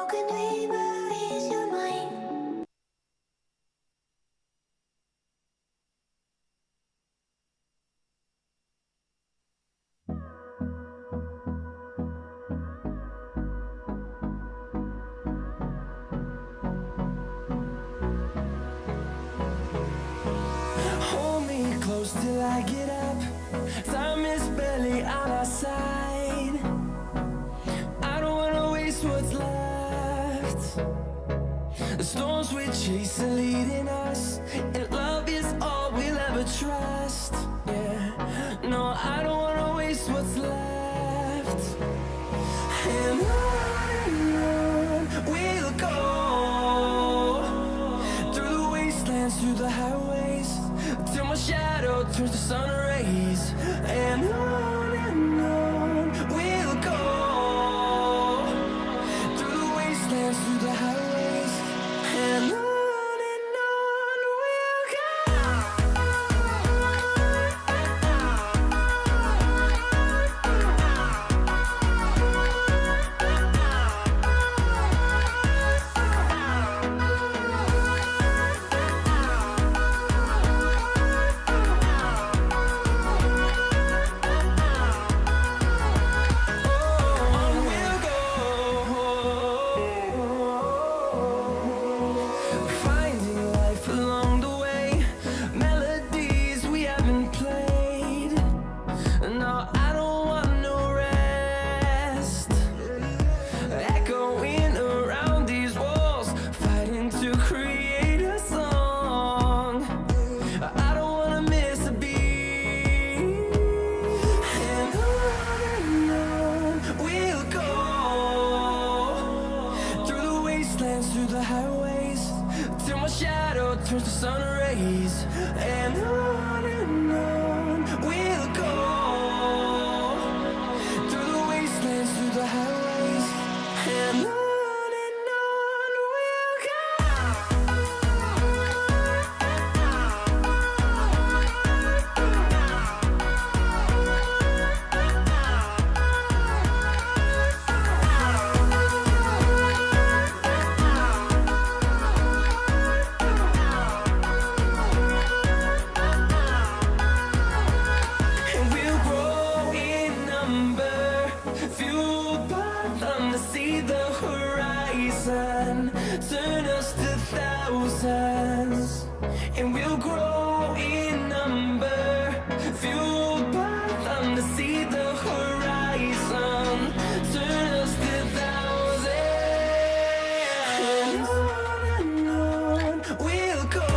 can dream is your mind. Hold me close till I get up. Time is barely on our side. I don't wanna waste what's left. The storms we chase are leading us, and love is all we'll ever trust. Yeah, no, I don't wanna waste what's left. And on we'll go, through the wastelands, through the highways, till my shadow turns to sun rays. And on we'll go, through the wastelands, through the highways, and on we'll go. Finding life along the way, melodies we haven't played. No, I don't want no rest. Echoing around these walls, fighting to create a song. I don't wanna miss a beat. And on we'll go, through the wastelands, through the highways, till my shadow turns to sun rays. And on we'll go, through the wastelands, through the highways, and on we'll go. And we'll grow in number, fueled by them to see the horizon, turn us to thousands. And we'll grow in number, fueled by them to see the horizon, turn us to thousands. And on we'll go,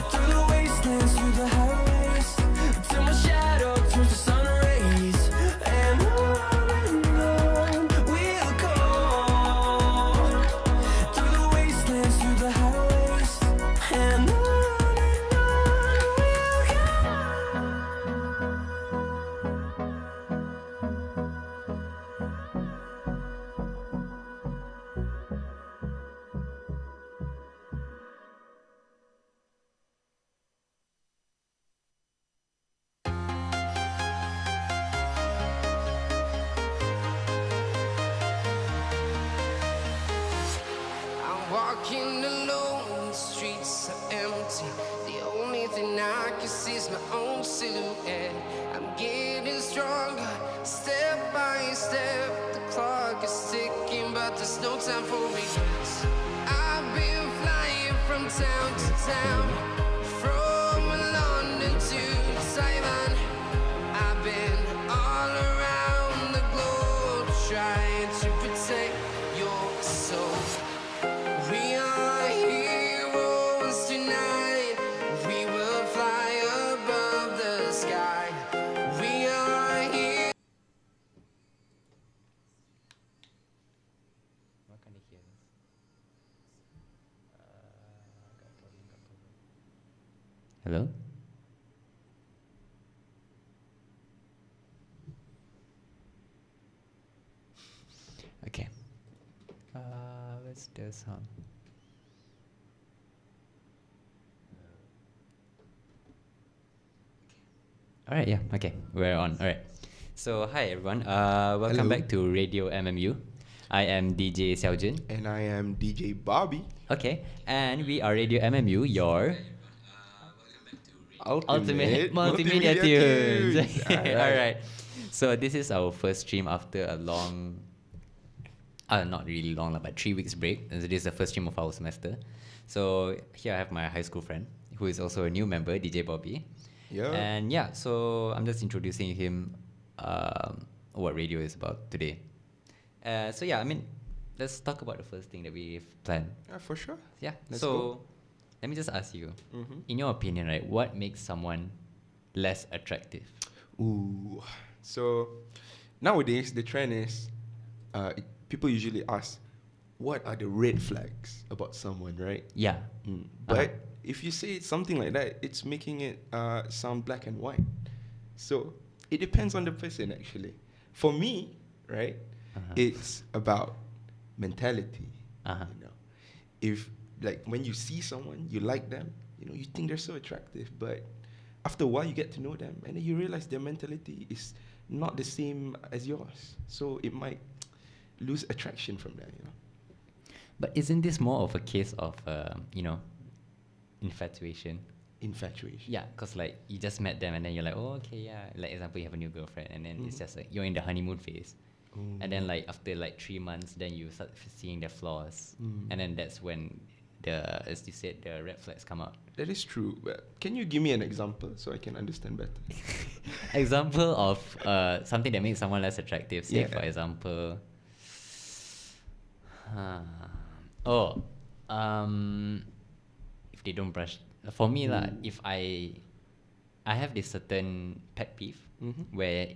through the wastelands, through the highways, till my shadow turns to sun rays. And on we'll go, through the wastelands, through the highways, and on we'll go. I'm walking alone, the streets are empty. The only thing I can see is my own silhouette. I'm getting stronger, step by step. The clock is ticking, but there's no time for regrets. I've been flying from town to town, from London to Taiwan. I've been all around the globe, trying to protect your soul. We are heroes tonight. We will fly above the sky. We are here. Hello? Okay. Where's the sound? Alright, yeah, okay, we're on. Alright. So, hi everyone. Welcome Hello. back to Radio MMU. I am DJ Xiaojun. And I am DJ Bobby. Okay, and we are Radio MMU, your ultimate multimedia tunes. Alright. So this is our first stream after a long, not really long, but 3 weeks break. And this is the first stream of our semester. So here I have my high school friend, who is also a new member, DJ Bobby. Yeah. And yeah, so I'm just introducing him what radio is about today. So yeah, I mean, let's talk about the first thing that we've planned. Yeah, for sure. Yeah. Let's so go. let me just ask you, Mm-hmm. in your opinion, right, what makes someone less attractive? Ooh. So nowadays the trend is people usually ask, what are the red flags about someone, right? Yeah. But if you say something like that, it's making it sound black and white. So it depends on the person, actually. For me, right, it's about mentality. You know, if like when you see someone, you like them, you know, you think they're so attractive, but after a while you get to know them, and then you realize their mentality is not the same as yours. So it might lose attraction from there, you know. But isn't this more of a case of, infatuation? Infatuation. Yeah, because like you just met them and then you're like, oh, okay, yeah. Like example, you have a new girlfriend and then it's just like you're in the honeymoon phase. And then like after like 3 months, then you start seeing their flaws. And then that's when as you said, the red flags come out. That is true. But can you give me an example so I can understand better? Example of something that makes someone less attractive. Say, Yeah. for example, if they don't brush. For me, if I have this certain pet peeve where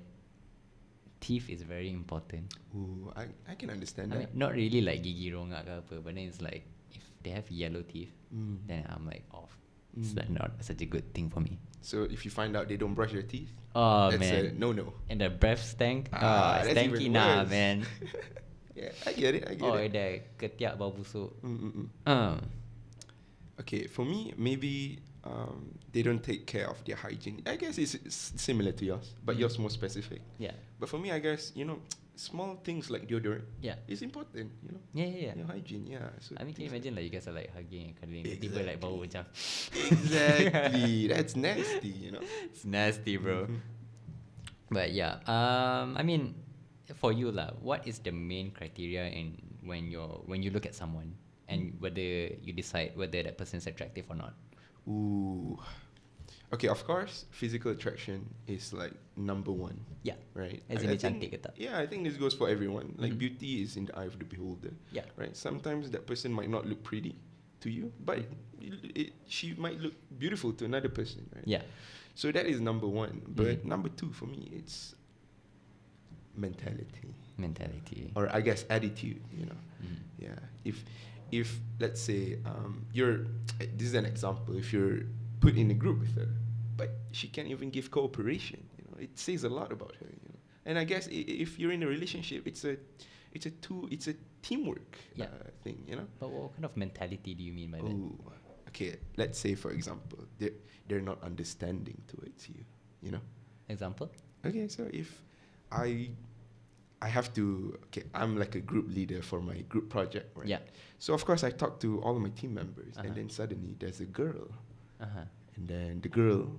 teeth is very important. Ooh, I can understand I that. mean, not really like gigi rongak ke apa, but then it's like if they have yellow teeth, then I'm like off. It's like not such a good thing for me. So if you find out they don't brush their teeth, Oh that's a man, no-no. and the breath stank. That's Stanky even nah, worse. man. Yeah, I get it. Oh, the ketiak bau busuk. Okay, for me, maybe they don't take care of their hygiene. I guess it's similar to yours, but yours more specific. Yeah. But for me, I guess, you know, small things like deodorant Yeah. is important, you know. Yeah. Your hygiene, yeah. So I mean, can you things imagine like you guys are like hugging and cuddling, tiba like bau macam. Exactly. That's nasty, you know. It's nasty, bro. But yeah, I mean, for you lah, what is the main criteria in when you look at someone and whether you decide whether that person is attractive or not? Ooh. Okay, of course, physical attraction is like number one, Yeah. right? As in I dia cantik ke tak? Yeah, I think this goes for everyone. Like beauty is in the eye of the beholder. Yeah. Right. Sometimes that person might not look pretty to you, but she might look beautiful to another person, right? Yeah. So that is number one. But number two for me, it's mentality, Mentality. or I guess attitude. You know. Yeah. If let's say this is an example. If you're put in a group with her, but she can't even give cooperation, you know, it says a lot about her, you know. And I guess if you're in a relationship, it's a teamwork thing, you know. But what kind of mentality do you mean by that? Ooh, okay. Let's say, for example, they're not understanding towards you, you know. Example? Okay, so if I have to, I'm like a group leader for my group project, right? Yeah. So of course I talk to all of my team members, and then suddenly there's a girl, and then the girl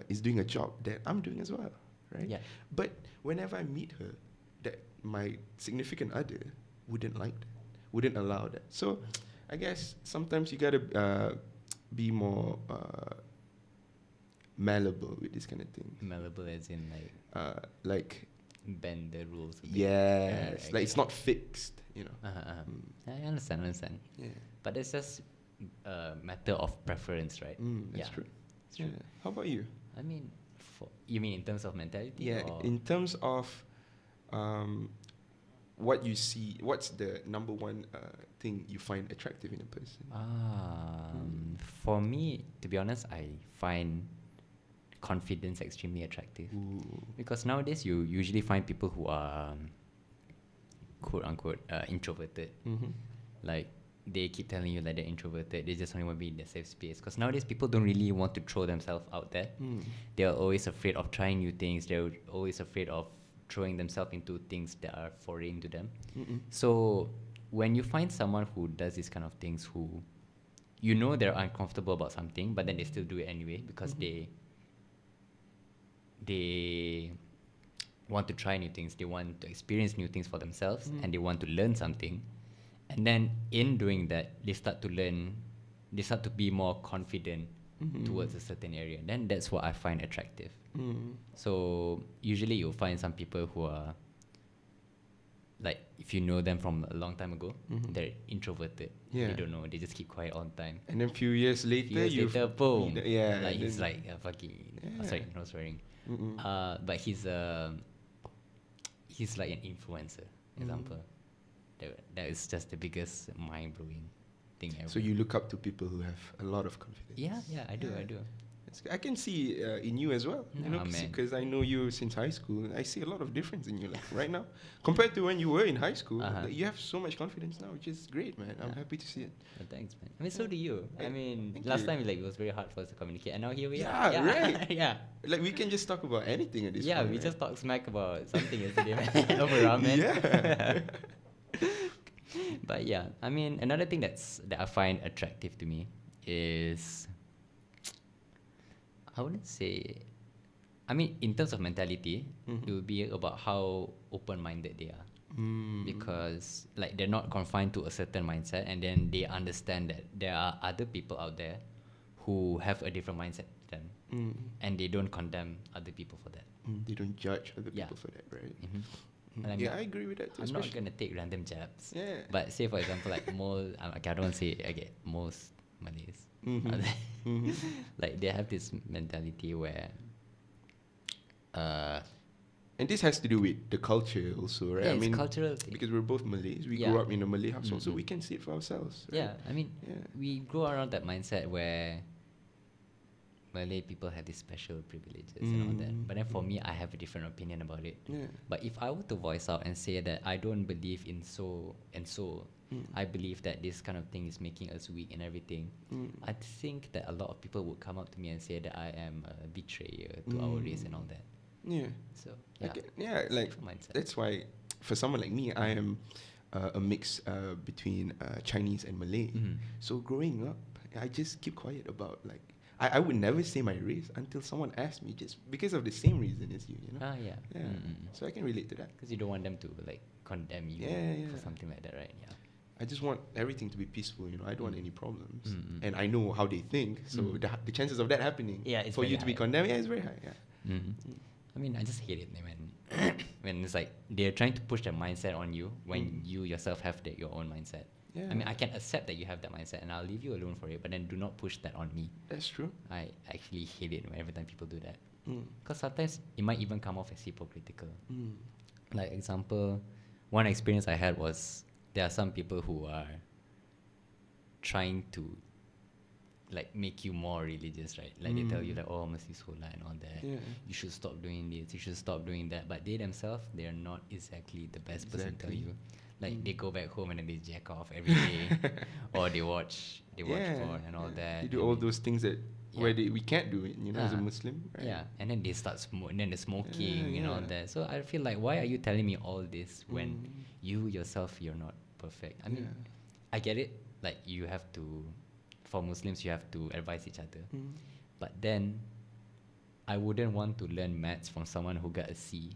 is doing a job that I'm doing as well, right? Yeah. But whenever I meet her, that my significant other wouldn't like that, wouldn't allow that. So I guess sometimes you gotta be more malleable with this kind of thing. Malleable as in like Like bend the rules a bit. yes, Right, like it's not fixed, you know. I understand. Yeah. But it's just a matter of preference, right? That's true. It's true. Yeah. How about you? I mean, you mean in terms of mentality? Yeah, or? in terms of what you see, what's the number one thing you find attractive in a person? For me, to be honest, I find confidence extremely attractive. Ooh. Because nowadays you usually find people who are quote unquote introverted. Like they keep telling you that they're introverted, they just only want to be in their safe space. Because nowadays people don't really want to throw themselves out there. They're always afraid of trying new things. They're always afraid of throwing themselves into things that are foreign to them. So when you find someone who does these kind of things, who you know they're uncomfortable about something, but then they still do it anyway because they want to try new things, they want to experience new things for themselves, and they want to learn something. And then in doing that, they start to be more confident towards a certain area. Then that's what I find attractive. So usually you'll find some people who are, like, if you know them from a long time ago, they're introverted. Yeah. They don't know, they just keep quiet all the time. And then few years later, Boom. Yeah. Like he's then- like a fucking. Yeah. Sorry, no swearing. But he's like an influencer. Example. That is just the biggest mind blowing thing ever. So you look up to people who have a lot of confidence. Yeah, I do. I can see in you as well, Nah, man. because I know you since high school. I see a lot of difference in you, like right now, compared to when you were in high school. Like, you have so much confidence now, which is great, man. I'm happy to see it. Well, thanks, man. I mean, so do you. I mean, Thank last you. time it was very hard for us to communicate, and now here we Yeah, are. right. Yeah. Like we can just talk about anything at this Yeah, point. we right? just talked smack about something yesterday, man. Over ramen. Yeah. But yeah, I mean, another thing that I find attractive to me is, I wouldn't say, I mean, in terms of mentality, it would be about how open-minded they are. Because like they're not confined to a certain mindset, and then they understand that there are other people out there who have a different mindset than them, and they don't condemn other people for that. They don't judge other Yeah. people for that, right? And I'm Yeah, not- I agree with that too. I'm not especially- gonna take random jabs. Yeah. But say for example, like most, okay, I don't want to say okay, most Malays, like they have this mentality where, And this has to do with the culture also, right? yeah, I it's mean, cultural thing. because we're both Malays, we Yeah. grew up in a Malay household, so we can see it for ourselves. Right? Yeah, I mean, Yeah. we grow around that mindset where Malay people have these special privileges and all that. But then for me, I have a different opinion about it. Yeah. But if I were to voice out and say that I don't believe in so and so, I believe that this kind of thing is making us weak and everything, I think that a lot of people would come up to me and say that I am a betrayer to our race and all that. Yeah. So I yeah, get- yeah, like different mindset. that's why for someone like me, I am a mix between Chinese and Malay. So growing up, I just keep quiet about like I would never say my race until someone asked me, just because of the same reason as you, you know. Yeah. Yeah. So I can relate to that. Because you don't want them to like condemn you Yeah. for something like that, right? Yeah. I just want everything to be peaceful, you know. I don't want any problems, and I know how they think. So the chances of that happening, Yeah, it's for very you to be high. condemned, yeah, it's very high. Yeah. I mean, I just hate it when it's like they're trying to push their mindset on you when you yourself have your own mindset. Yeah. I mean, I can accept that you have that mindset and I'll leave you alone for it, but then do not push that on me. That's true. I actually hate it every time people do that. Because sometimes it might even come off as hypocritical. Like example, one experience I had was there are some people who are trying to like make you more religious, right? Like they tell you like, oh, mesti solat and all that. Yeah. You should stop doing this. You should stop doing that. But they themselves, they are not exactly the best person to tell Exactly. you. Like they go back home and then they jack off every day, or they watch porn and all that. They do and all they- those things that where we can't do it, you know, as a Uh-huh. Muslim. Right? Yeah, and then they start and then the smoking and all yeah. that. So I feel like, why are you telling me all this when you yourself, you're not perfect? I mean, I get it. Like you have to, for Muslims, you have to advise each other. But then, I wouldn't want to learn maths from someone who got a C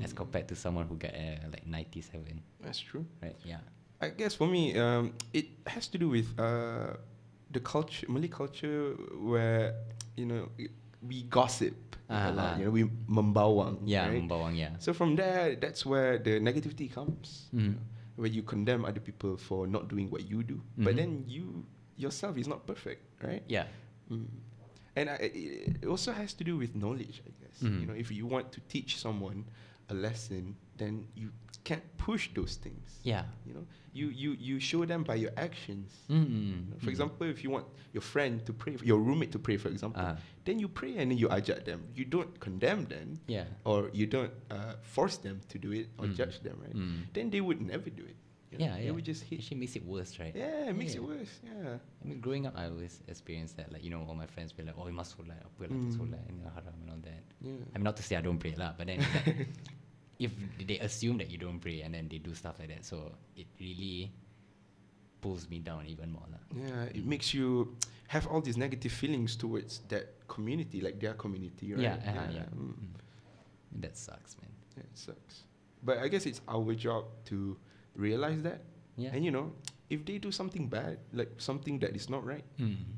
as compared to someone who got a like 97. That's true. Right? Yeah. I guess for me, it has to do with the culture, Malay culture, where you know we gossip a lot. You know, we membawang. Yeah, right? membawang, yeah. So from there, that's where the negativity comes. You know, where you condemn other people for not doing what you do, but then you yourself is not perfect, right? Yeah. And it also has to do with knowledge, I guess. You know, if you want to teach someone a lesson, then you can't push those things. Yeah. You know, you show them by your actions. You know, for example, if you want your friend to pray, your roommate to pray, for example, then you pray and then you ajak them. You don't condemn them, Yeah. or you don't force them to do it or judge them, right? Then they would never do it. You know? Yeah, They yeah. would just hit. Actually makes it worse, right? Yeah, it makes it Yeah. worse. Yeah. I mean, growing up, I always experienced that. Like, you know, all my friends be like, oh, you must solat, apa lah tu solat, and haram and all that. Yeah. I mean, not to say I don't pray lah, but then it's like, if they assume that you don't pray and then they do stuff like that, so it really pulls me down even more lah. Yeah, it makes you have all these negative feelings towards that community, like their community, right? Yeah. That sucks, man. Yeah, it sucks. But I guess it's our job to realize that. Yeah. And if they do something bad, like something that is not right,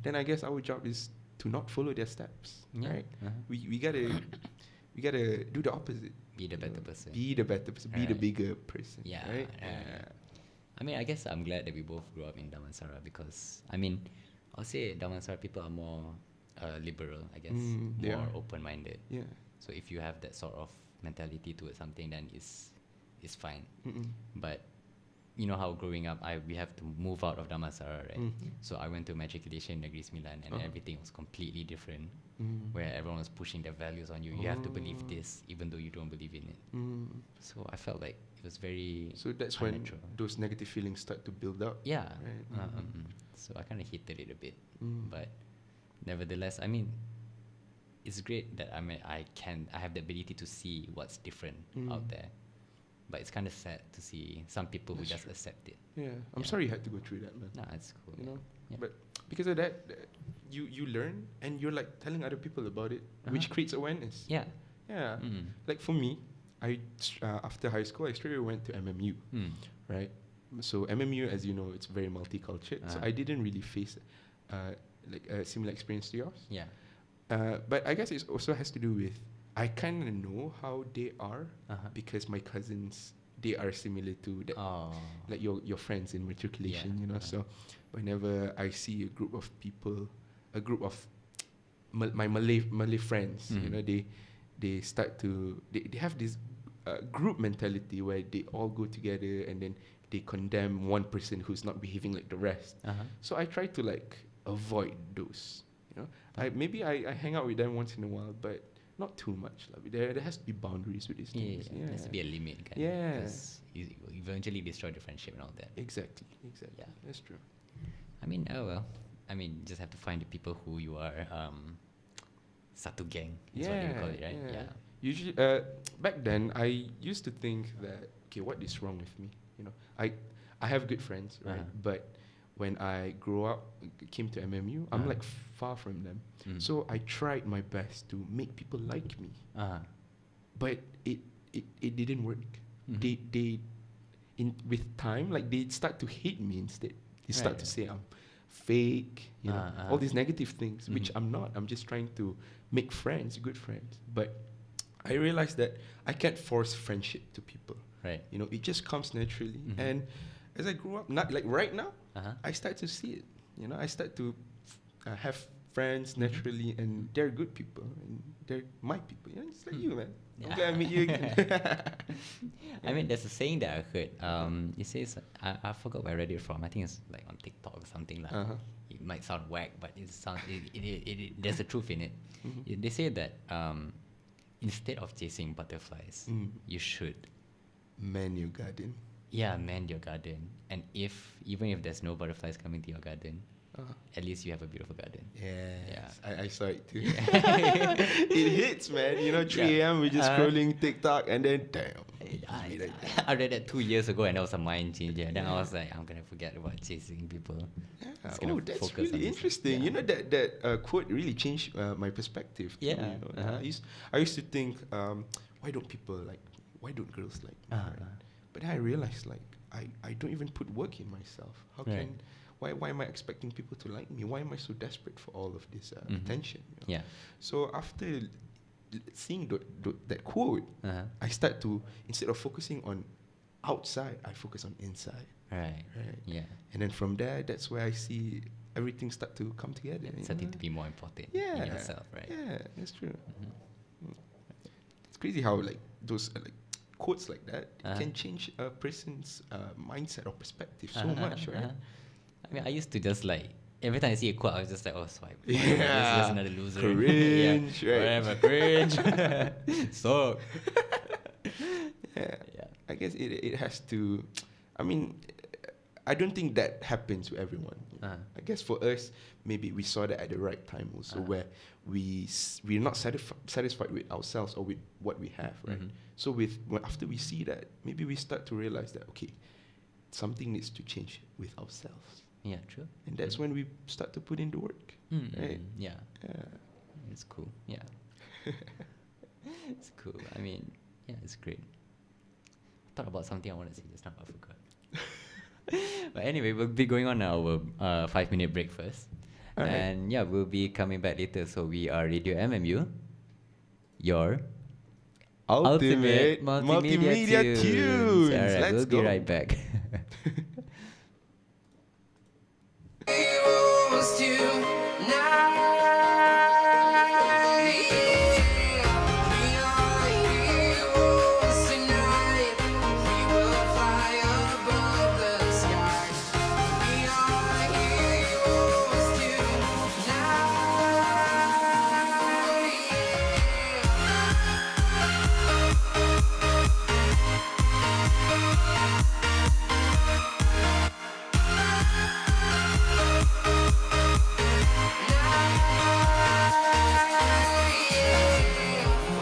then I guess our job is to not follow their steps, right? We gotta do the opposite. Be the better person. Be the better person. Be the bigger person. Yeah. Right. I mean, I guess I'm glad that we both grew up in Damansara because, I mean, I'll say Damansara people are more liberal, I guess, more open-minded. Yeah. So if you have that sort of mentality towards something, then it's fine. But you know how growing up, we have to move out of Damansara, right? So I went to Matriculation in Negeri Sembilan, and everything was completely different, where everyone was pushing their values on you. You have to believe this, even though you don't believe in it. So I felt like it was very So that's unnatural. when those negative feelings start to build up. Yeah. Right. So I kind of hated it a bit, but nevertheless, I mean, it's great that I have the ability to see what's different out there. But it's kind of sad to see some people who just accept it. Yeah. I'm sorry you had to go through that, man. Nah, it's cool. Yeah. But because of that, you learn and you're like telling other people about it, which creates awareness. Yeah. Yeah. Like for me, I after high school, I straight away went to MMU, right? So MMU, as you know, it's very multicultural. So I didn't really face like a similar experience to yours. Yeah. But I guess it also has to do with I kind of know how they are because my cousins, they are similar to that, like your friends in matriculation, So whenever I see a group of people, a group of my Malay friends, they start to they have this group mentality where they all go together and then they condemn one person who's not behaving like the rest. So I try to like avoid those. I hang out with them once in a while, but not too much. Like there has to be boundaries with these things. There has to be a limit, kind of. Yeah. Because you eventually destroy the friendship and all that. Exactly. Yeah. That's true. I mean, you just have to find the people who you are satu gang is what you call it, right? Yeah. Usually, back then, I used to think that, okay, what is wrong with me? I have good friends, right? But when I grew up, came to MMU, I'm like far from them. So I tried my best to make people like me. But it didn't work. They with time, like they start to hate me instead. They start to say I'm fake, all these negative things, which I'm not. I'm just trying to make friends, good friends. But I realized that I can't force friendship to people. Right. It just comes naturally. And as I grew up, not like right now, I start to see it. I start to have friends naturally, and they're good people, and they're my people. It's like you, man. I'm glad I meet you again. I mean, there's a saying that I heard. It says, I forgot where I read it from. I think it's like on TikTok or something like. It might sound whack, but there's a truth in it. They say that instead of chasing butterflies, you should Man your garden. Yeah, mend your garden. And even if there's no butterflies coming to your garden, at least you have a beautiful garden. Yes, I saw it too. It hits, man. 3 a.m. we're just scrolling TikTok and then damn. I read that 2 years ago and that was a mind changer. Then I was like, I'm gonna forget about chasing people. That's really interesting. That quote really changed my perspective. Too, I used to think, why don't girls like me? But then I realized, like, I don't even put work in myself. Why am I expecting people to like me? Why am I so desperate for all of this attention? Yeah. So after seeing that quote, I start to, instead of focusing on outside, I focus on inside. Right. Yeah. And then from there, that's where I see everything start to come together. It's starting to be more important in yourself, right? Yeah, that's true. It's crazy how like those quotes like that can change a person's mindset or perspective so much, right? I mean, I used to just like every time I see a quote, I was just like, oh, swipe. Yeah. This is just another loser. Cringe, right? Whatever, cringe. So. Yeah. I guess it has to. I mean, I don't think that happens to everyone. I guess for us, maybe we saw that at the right time also, where we're not satisfied with ourselves or with what we have, right? So after we see that, maybe we start to realize that, okay, something needs to change with ourselves. Yeah, true. And that's when we start to put in the work, right? Yeah. Yeah. It's cool. Yeah. It's cool. I mean, yeah, it's great. Thought about something I want to say just now, I forgot. But anyway, we'll be going on our 5-minute break first. All right. And yeah, we'll be coming back later. So we are Radio MMU, your Ultimate multimedia tunes. Alright, Let's we'll go. be right back. Heroes tonight. We are heroes tonight. We will fly above the sky. We are heroes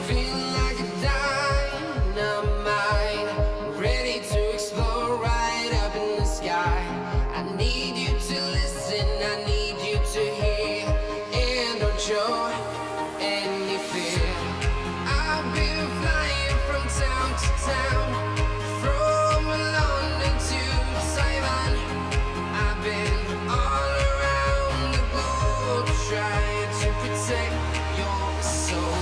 feeling like a dynamite, ready to explode right up in the sky. I need you to listen, I need you to hear, and don't show any fear. I've been flying from town to town, from London to Taiwan. I've been all around the globe trying to protect your soul.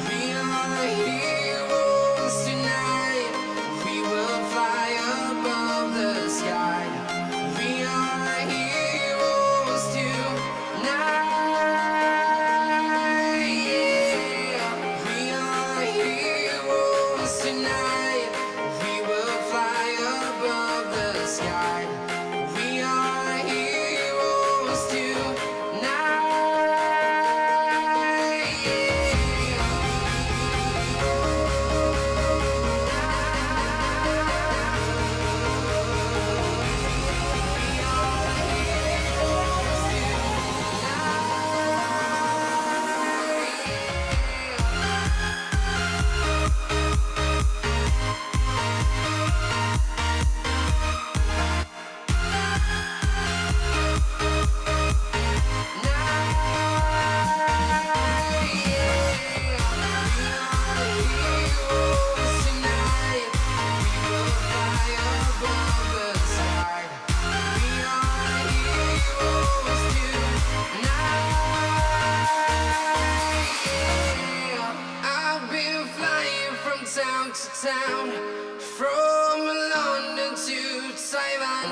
We are heroes tonight. We will fly above the sky. We are heroes tonight. We are heroes tonight. We will fly above the sky. We are heroes I've been flying from town to town, from London to Taiwan.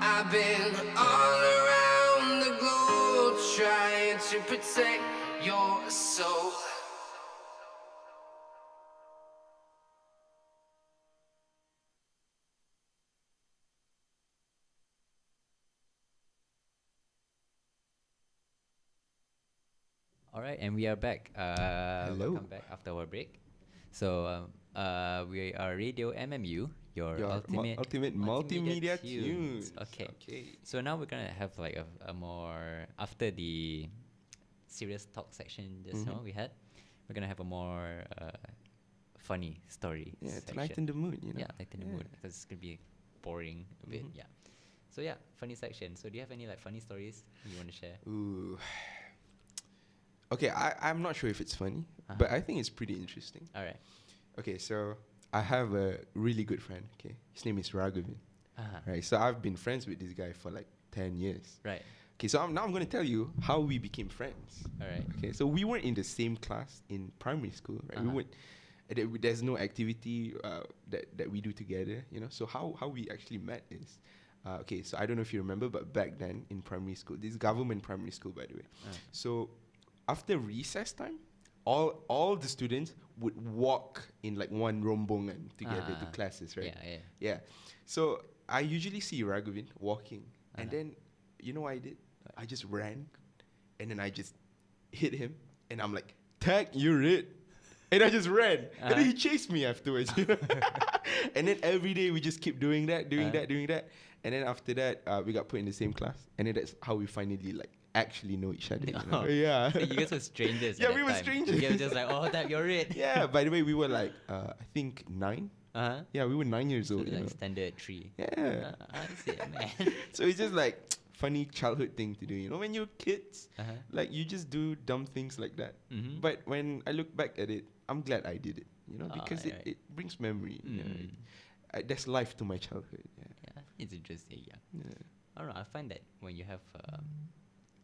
I've been all around the globe trying to protect your soul. All right, and we are back. Hello. Welcome back after our break. So we are Radio MMU, your Your ultimate multimedia tunes. tunes. Okay. Okay. So now we're gonna have like a more, after the serious talk section just now we had, we're gonna have a more funny story. Yeah, to section. lighten the mood, you know. Yeah, lighten the mood, because it's gonna be boring a bit. Yeah. So yeah, funny section. So do you have any like funny stories you want to share? Ooh. Okay, I'm not sure if it's funny, but I think it's pretty interesting. All right. Okay, so I have a really good friend. Okay, his name is Raghavin. Right, so I've been friends with this guy for like 10 years. Right. Okay, so now I'm going to tell you how we became friends. All right. Okay, so we weren't in the same class in primary school, right? We weren't. There's no activity that we do together, you know. So how we actually met is, okay. So I don't know if you remember, but back then in primary school, this government primary school, by the way. So after recess time, all the students would walk in like one rombongan together to classes, right? Yeah. So I usually see Raghavin walking, and then you know what I did? I just ran, and then I just hit him, and I'm like, "Tag, you're it." And I just ran. And then he chased me afterwards. You know? And then every day we just keep doing that. And then after that, we got put in the same class, and then that's how we finally like actually know each other. You know? Oh. Yeah. So you guys were strangers. Yeah, at we that were time. strangers. You were just like, oh, that you're it. Yeah. By the way, we were like, I think 9. Uh-huh. Yeah, we were 9 years So old. You like know? standard 3. Yeah. I see it, man. So it's just like funny childhood thing to do. You know, when you're kids, Uh-huh. like you just do dumb things like that. Mhm. But when I look back at it, I'm glad I did it. You know, Ah, because right. it brings memory. You know? Mm. There's life to my childhood. Yeah. Yeah, it's interesting. Yeah. Yeah. I don't know. I find that when you have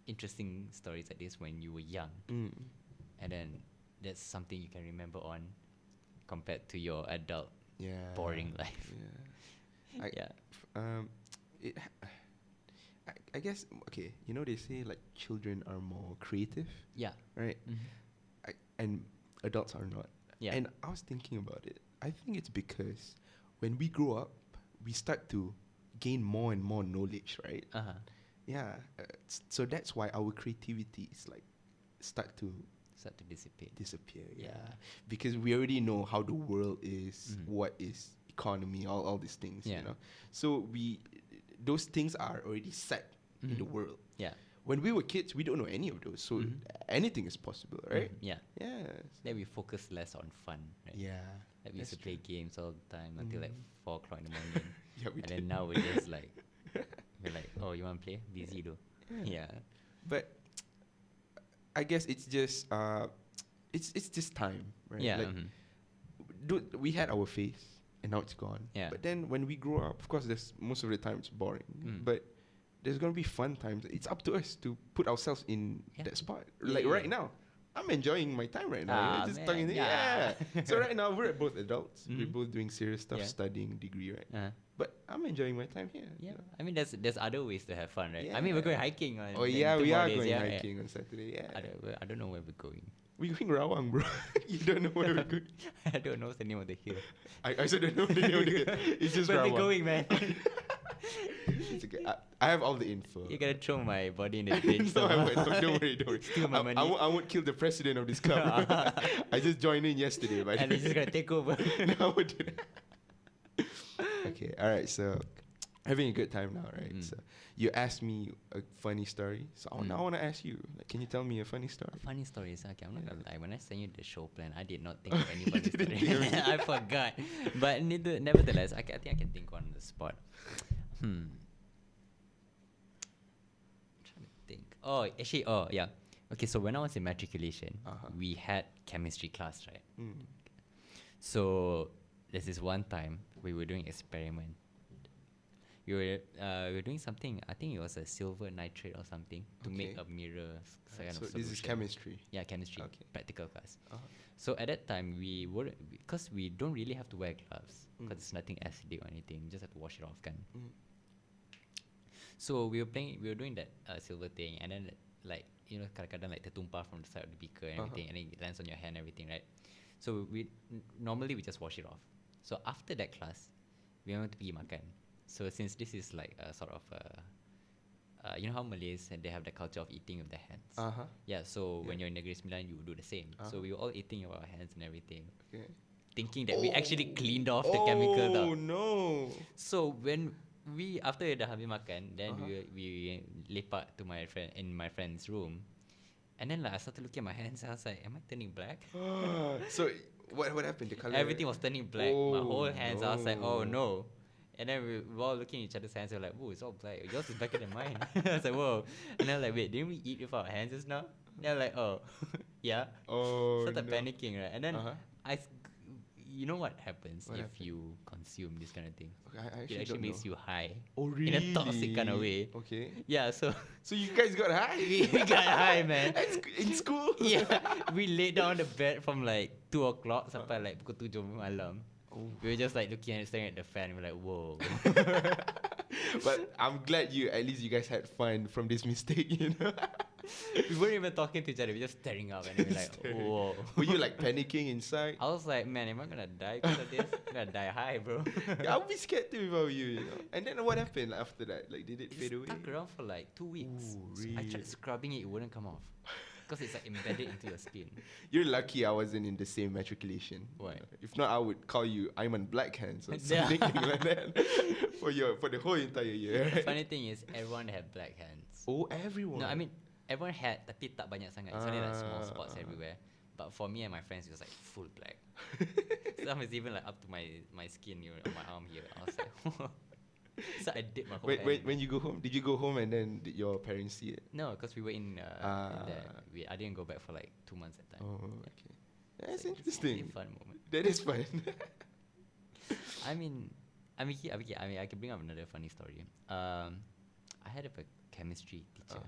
interesting stories like this when you were young, Mm. and then that's something you can remember on compared to your adult Yeah. boring life. Yeah. Yeah. It. I guess okay. You know they say like children are more creative, Yeah. right? Mhm. And adults are not. Yeah. And I was thinking about it. I think it's because when we grow up, we start to gain more and more knowledge, right? Uh-huh. Yeah. So that's why our creativity is like start to Start to dissipate. disappear. Yeah. Yeah. Because we already know how the world is, Mhm. what is economy, all these things. Yeah. You know. So those things are already set in the Mhm. world. Yeah. When we were kids, we don't know any of those. So Mhm. anything is possible, right? Mhm. Yeah. Yeah. Then we focus less on fun, right? Yeah. Like we used to that's play true. games all the time until like Mhm. 4 o'clock in the morning. Yeah, we And did. then now we're just like, we're like, oh, you want to play? Busy though. Yeah. But I guess it's just it's just time, right? Yeah. Like, Mhm. dude, we had our phase and now it's gone. Yeah. But then when we grow up, of course, there's most of the time it's boring. Mm. But there's gonna be fun times. It's up to us to put ourselves in Yeah. that spot. Yeah, Like yeah. right now, I'm enjoying my time right now. Ah, Just man, talking. yeah. So right now we're both adults. We're Mhm. both doing serious stuff, Yeah. studying degree, right? Uh-huh. But I'm enjoying my time here. you Yeah, know? I mean there's other ways to have fun, right? I mean we're going Yeah. hiking on. Oh in yeah, we 2 more are days, going yeah, hiking on Saturday. Yeah. I don't know where we're going. We're going Rawang, bro. You don't know where we're going. I don't know the name of the hill. I also don't know the name of the. It's just Where Rawang. we going, man? It's okay. I have all the info. You're gonna throw my body in the ditch. No, I somehow. won't. Don't worry, don't worry. Steal my money. I won't kill the president of this club. I just joined in yesterday, but And he's just gonna take over. no, I won't do that. Okay, all right. So having a good time now, right? Mm. So you asked me a funny story. So now I want to ask you. Like, can you tell me a funny story? Funny stories. Okay, I'm not gonna lie. When I sent you the show plan, I did not think of any funny didn't story. think of I forgot. But nevertheless, I think I can think on the spot. I'm trying to think. Oh, actually, yeah. Okay, so when I was in matriculation, Uh-huh. we had chemistry class, right? Mm. So there's this one time we were doing experiment. We were doing something. I think it was a silver nitrate or something to make Okay. a mirror. Kind So of this is solution. chemistry. Yeah, chemistry, Okay. practical class. Uh-huh. So at that time we were because we don't really have to wear gloves Mm. because it's nothing acidic or anything. You just have to wash it off, kan. Mm. So we were doing that silver thing, and then like kadang-kadang like tertumpah from the side of the beaker and everything, and then it lands on your hand and everything, right? So normally we just wash it off. So after that class, we went to pergi makan. So since this is like a sort of you know how Malays they have the culture of eating with their hands. Uh-huh. Yeah. So when Yeah. you're in Negeri Sembilan, you would do the same. So Uh-huh. we were all eating with our hands and everything, Okay. thinking that we actually cleaned off the chemical. Oh Tau. no. So when we after dah habis makan, then Uh-huh. we lepak to my friend in my friend's room, and then like I started looking at my hands. I was like, "Am I turning black?" So what happened? The color. Everything was turning black. My Oh, whole hands. I was like, "Oh no. no!" And then we were all looking at each other's hands. We were like, "Whoa, it's all black. Yours is blacker than mine." I was like, "Whoa!" And I was like, "Wait, didn't we eat with our hands just now?" They're like, "Oh, yeah." Oh. Started no. panicking, right? And then Uh-huh. you know what happens What if happened? you consume this kind of thing? Okay, I It actually don't makes know. you high. Oh In really? a toxic kind of way. Okay. Yeah, so So you guys got high? we got high, man. In school? Yeah, we laid down on the bed from like 2 o'clock sampai like pukul 7 malam. Oh. We were just like looking and staring at the fan. We were like, whoa. But I'm glad at least you guys had fun from this mistake, you know? We weren't even talking to each other. We were just staring up and we were like, Staring. whoa. Were you like panicking inside? I was like, man, am I gonna die because of this? I'm gonna die high, bro. Yeah, I'll be scared too if I were you know. And then what happened after that? Like, did it It fade away? stuck around for like 2 weeks. Ooh, So I really? tried scrubbing it, it wouldn't come off. Because it's like embedded into your skin. You're lucky I wasn't in the same matriculation. Why? If not, I would call you Ayman Blackhands or something like that for the whole entire year. The Right? funny thing is, everyone had black hands. Oh, everyone. No, I mean, everyone had, tapi tak banyak sangat. It's only like small spots everywhere. But for me and my friends, it was like full black. Some is even like up to my skin, on my arm here. I was like, so I did my whole hand. When you go home, did you go home and then did your parents see it? No, because we were in there. I didn't go back for like 2 months at time. Oh, okay. That's So it's a really interesting. fun moment. That is fun. I mean, I can bring up another funny story. I had a chemistry teacher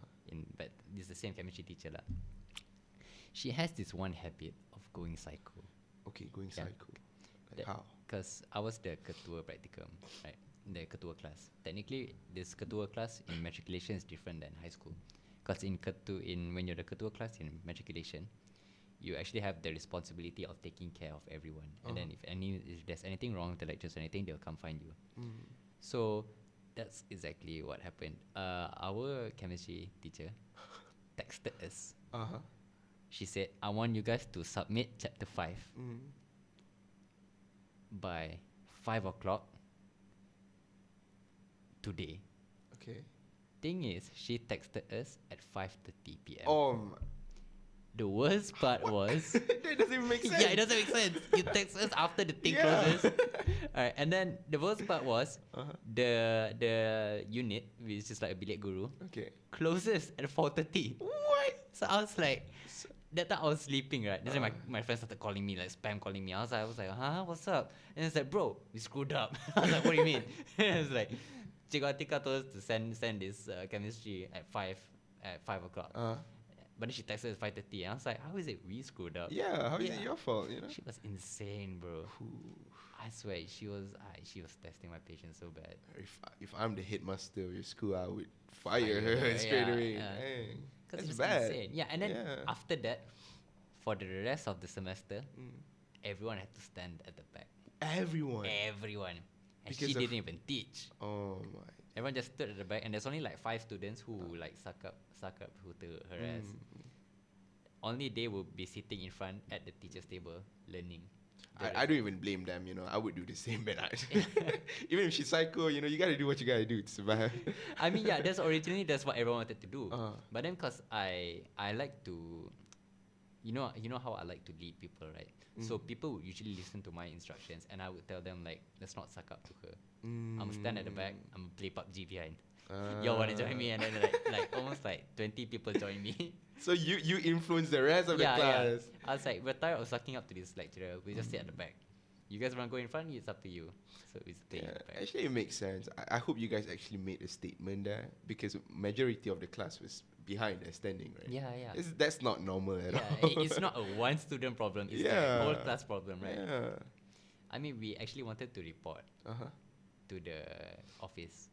but this is the same chemistry teacher lah. She has this one habit of going psycho. Okay, going Yeah. psycho. Like how? Because I was the ketua practicum, right? The ketua class. Technically, this ketua class in matriculation is different than high school. Because when you're the ketua class in matriculation, you actually have the responsibility of taking care of everyone. And then if there's anything wrong with the lectures or anything, they'll come find you. So that's exactly what happened. Our chemistry teacher texted us. She said, I want you guys to submit chapter 5 by 5 o'clock today. Okay. Thing is, she texted us at 5:30 p.m. Oh, The worst part was... that doesn't even make sense. Yeah, it doesn't make sense. You text us after the thing closes. Alright, and then the worst part was the unit, which is like a bilik guru, Okay. closes at 4:30. What? So I was like, that time I was sleeping, right? That's when my friends started calling me, like spam calling me. I was like, huh, what's up? And it's like, bro, we screwed up. I was like, what do you mean? And it's like, Cikgu Atika told us to send this chemistry at 5 o'clock. But then she texted us at 5:30. I was like, how is it we screwed up? Yeah, how is it your fault, you know? She was insane, bro. I swear, she was testing my patience so bad. If I'm the headmaster of your school, I would fire her straight away. Hey, Because that's it was bad. insane. Yeah, and then after that, for the rest of the semester, everyone had to stand at the back. Everyone. Everyone. And Because she of- didn't even teach. Oh my. Everyone just stood at the back, and there's only like 5 students who like suck up who to harass. Only they will be sitting in front at the teacher's table learning. I don't even blame them, you know. I would do the same, but even if she's psycho, you know, you gotta do what you gotta do to survive. I mean, yeah, that's what everyone wanted to do. But then, cause I like to, you know how I like to lead people, right? So people would usually listen to my instructions, and I would tell them like, let's not suck up to her. I'm gonna stand at the back. I'm gonna play PUBG behind. Y'all wanna join me? And then like almost like 20 people join me. So you influence the rest of the class. I was like, we're tired of sucking up to this lecturer. We just sit at the back. You guys wanna go in front? It's up to you. So it's playing at the back. Actually, it makes sense. I hope you guys actually made a statement there because majority of the class was behind and standing, right? Yeah. That's not normal at Yeah, all. it's not a one student problem. It's Yeah. the whole class problem, right? Yeah. I mean, we actually wanted to report to the office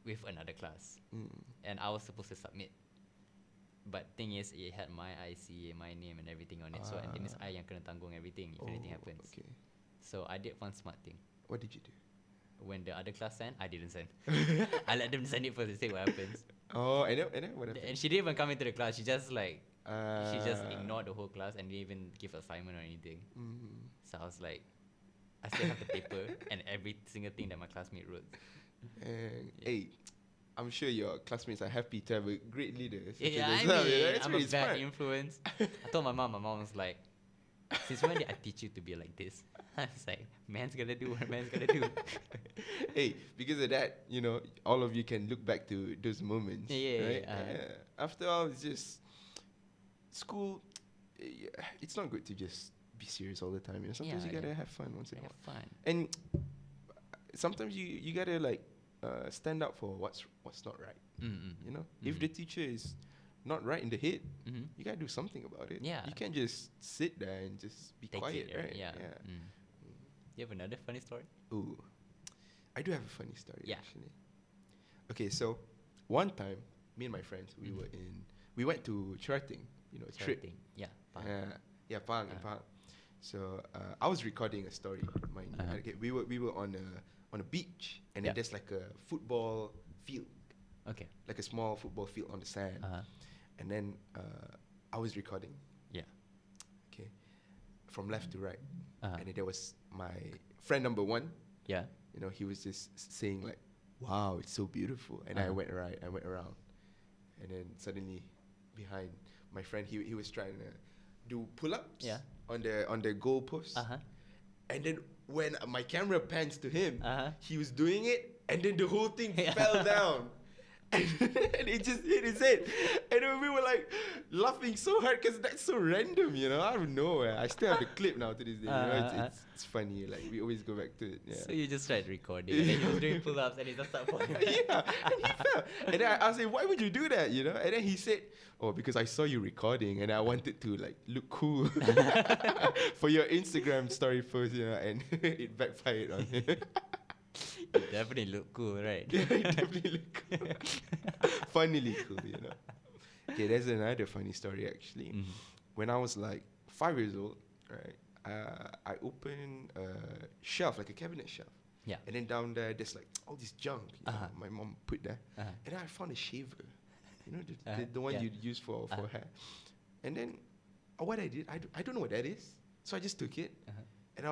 with another class, and I was supposed to submit. But thing is, it had my IC, my name, and everything on it. So it means I yang kena tanggung everything if anything happens. Okay. So I did one smart thing. What did you do? When the other class sent, I didn't send. I let them send it first to see what happens. Oh, and then what happened? And she didn't even come into the class. She just like she just ignored the whole class and didn't even give assignment or anything. So I was like, I still have the paper and every single thing that my classmate wrote. And hey, I'm sure your classmates are happy to have a great leader. Yeah, I yourself, mean, That's I'm a really bad smart. influence. I told my mom was like, since when did I teach you to be like this? I was like, man's gonna do what man's gonna do. Hey, because of that, you know, all of you can look back to those moments. Right? Yeah. After all, it's just school. It's not good to just be serious all the time. You know, sometimes you gotta have fun once in a while. Have fun. And sometimes you gotta like stand up for what's not right. You know, if the teacher is not right in the head, you gotta do something about it. Yeah. You can't just sit there and just be Take quiet, it, right? Yeah. You have another funny story? Ooh, I do have a funny story Yeah. actually. Okay, so one time, me and my friends, we went to Cherating, you know, a trip. Thing. Yeah. Pahang, in Pahang. So I was recording a story, mind you. Okay, we were on a beach, and then there's like a football field, Okay. like a small football field on the sand. and then I was recording. Yeah. Okay, from left to right, Uh-huh. and then there was my friend number one. Yeah. You know, he was just saying like, "Wow, it's so beautiful," and I Uh-huh. went right, I went around, and then suddenly, behind my friend, he was trying to do pull-ups. Yeah. On the goal post. Uh-huh. And then when my camera pans to him, Uh-huh. he was doing it, and then the whole thing Yeah. fell down. And it just hit his head. And then we were like laughing so hard because that's so random, you know, out of nowhere. I still have the clip now to this day. You know, it's funny. Like, we always go back to it. Yeah. So you just tried recording, and then you was doing pull-ups, and he just started falling. Yeah, and he fell. And then I asked him, why would you do that, you know? And then he said, oh, because I saw you recording, and I wanted to, like, look cool for your Instagram story post, you know, and it backfired on him. You definitely look cool, right? Yeah, it definitely look cool. Funnily cool, you know. Okay, there's another funny story, actually. Mhm. When I was, like, 5 years old, right, I opened a shelf, like a cabinet shelf. Yeah. And then down there, there's like all this junk my mom put there. And then I found a shaver, you know, the one yeah. you'd use for hair. And then what I did, I don't know what that is. So I just took it, and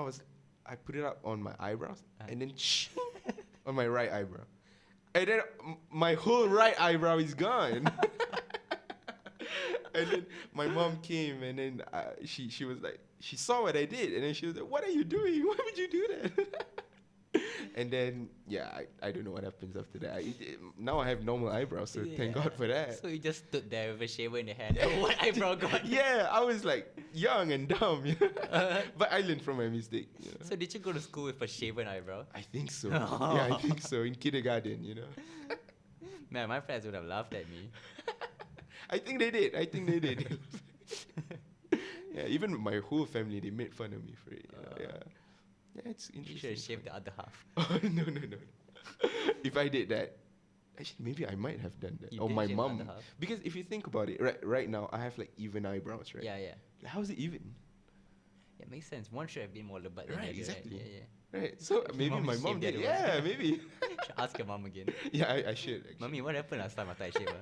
I put it up on my eyebrows, and then on my right eyebrow. And then my whole right eyebrow is gone. And then my mom came, and then she was like, she saw what I did, and then she was like, what are you doing? Why would you do that? And then, yeah, I don't know what happens after that. Now I have normal eyebrows, so thank God for that. So you just stood there with a shaver in the hand. One eyebrow gone. Yeah, I was like young and dumb, you know? But I learned from my mistake. You know? So did you go to school with a shaven eyebrow? I think so. Yeah, I think so. In kindergarten, you know? Man, my friends would have laughed at me. I think they did. Yeah, even my whole family, they made fun of me for it. You know? Yeah, it's You should interesting. have shaved the other half. Oh, no. If I did that, actually, maybe I might have done that. You Or did my shave the mom. other half? Because if you think about it, right now, I have like even eyebrows, right? Yeah. Like, how is it even? It makes sense. One should have been more lebat than the Right, other, exactly. right? Yeah. Right. So maybe mom my shaved mom the did. other one. Yeah, maybe. Should ask your mom again. Yeah, I should. Actually. Mommy, what happened last time after I shaved?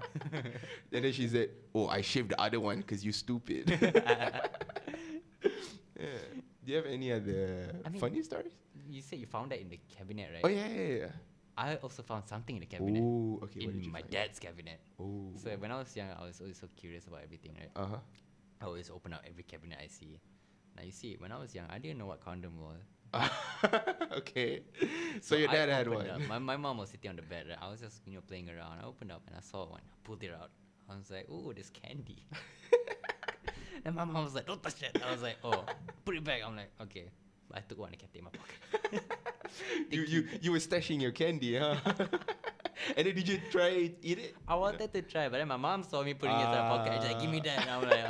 And then she said, "Oh, I shaved the other one because you stupid." Yeah. Do you have any other funny stories? You said you found that in the cabinet, right? Oh yeah. I also found something in the cabinet. Oh, okay. What did In you my find? dad's cabinet. Oh. So when I was young, I was always so curious about everything, right? Uh-huh. I always open up every cabinet I see. Now you see, when I was young, I didn't know what condom was. Okay. So your I dad had opened one. up. My mom was sitting on the bed, right? I was just playing around. I opened up and I saw one. I pulled it out. I was like, "Ooh, there's candy." And my mom was like, "Don't touch that." I was like, "Oh, put it back." I'm like, "Okay." But I took one and kept it in my pocket. You were stashing your candy, huh? And then did you try eat it? I wanted to try, but then my mom saw me putting it in my pocket and she's like, "Give me that." And I'm like,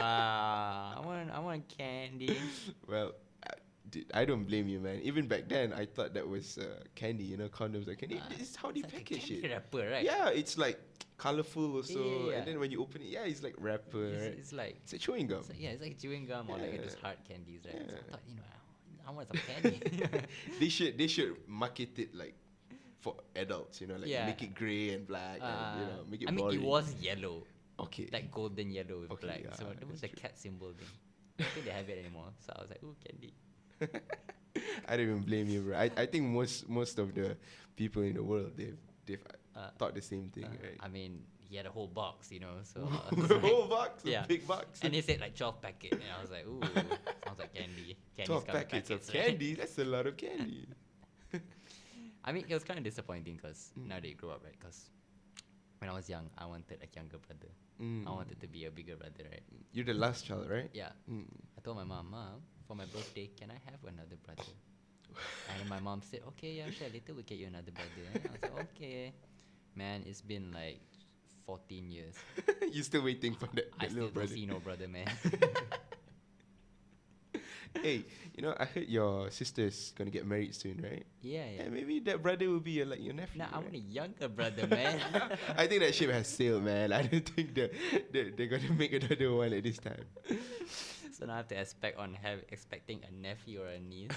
I want candy. Well, dude, I don't blame you, man. Even back then, I thought that was candy. You know, condoms are candy. This is how they It's like a package candy it. wrapper, right? Yeah, it's like colorful also. Yeah. And then when you open it, it's like wrapper. Right? It's like It's a chewing gum. it's like chewing gum or like Yeah. just hard candies, right? So I Yeah. thought, I want some candy. They should market it like for adults. You know, like make it gray and black, and make it. I mean, boring. it was yellow, okay. like golden yellow with Okay, black. yeah, So there was that's a cat symbol thing. I don't think they have it anymore. So I was like, "Ooh, candy." I don't even blame you, bro. I think most of the people in the world they've thought the same thing, right? I mean, he had a whole box, So The whole box, yeah. a big box. and he said like 12 packet, and I was like, "Ooh, sounds like candy." Candy's 12 come in packets of right? candy. That's a lot of candy. I mean, it was kind of disappointing because now they grow up, right? Because when I was young, I wanted a younger brother. I wanted to be a bigger brother, right? You're the last child, right? Yeah. I told my mom, for my birthday, can I have another brother? And my mom said, "Okay, yeah, sure. Later we'll get you another brother." And I was like, "Okay." Man, it's been like 14 years. You're still waiting for that I little still don't brother. see no brother, man. Hey, I heard your sister's gonna get married soon, right? Yeah. And maybe that brother will be your nephew. Nah, I right? want a younger brother, man. I think that ship has sailed, man. I don't think they're gonna make another one at this time. So now I have to expecting a nephew or a niece.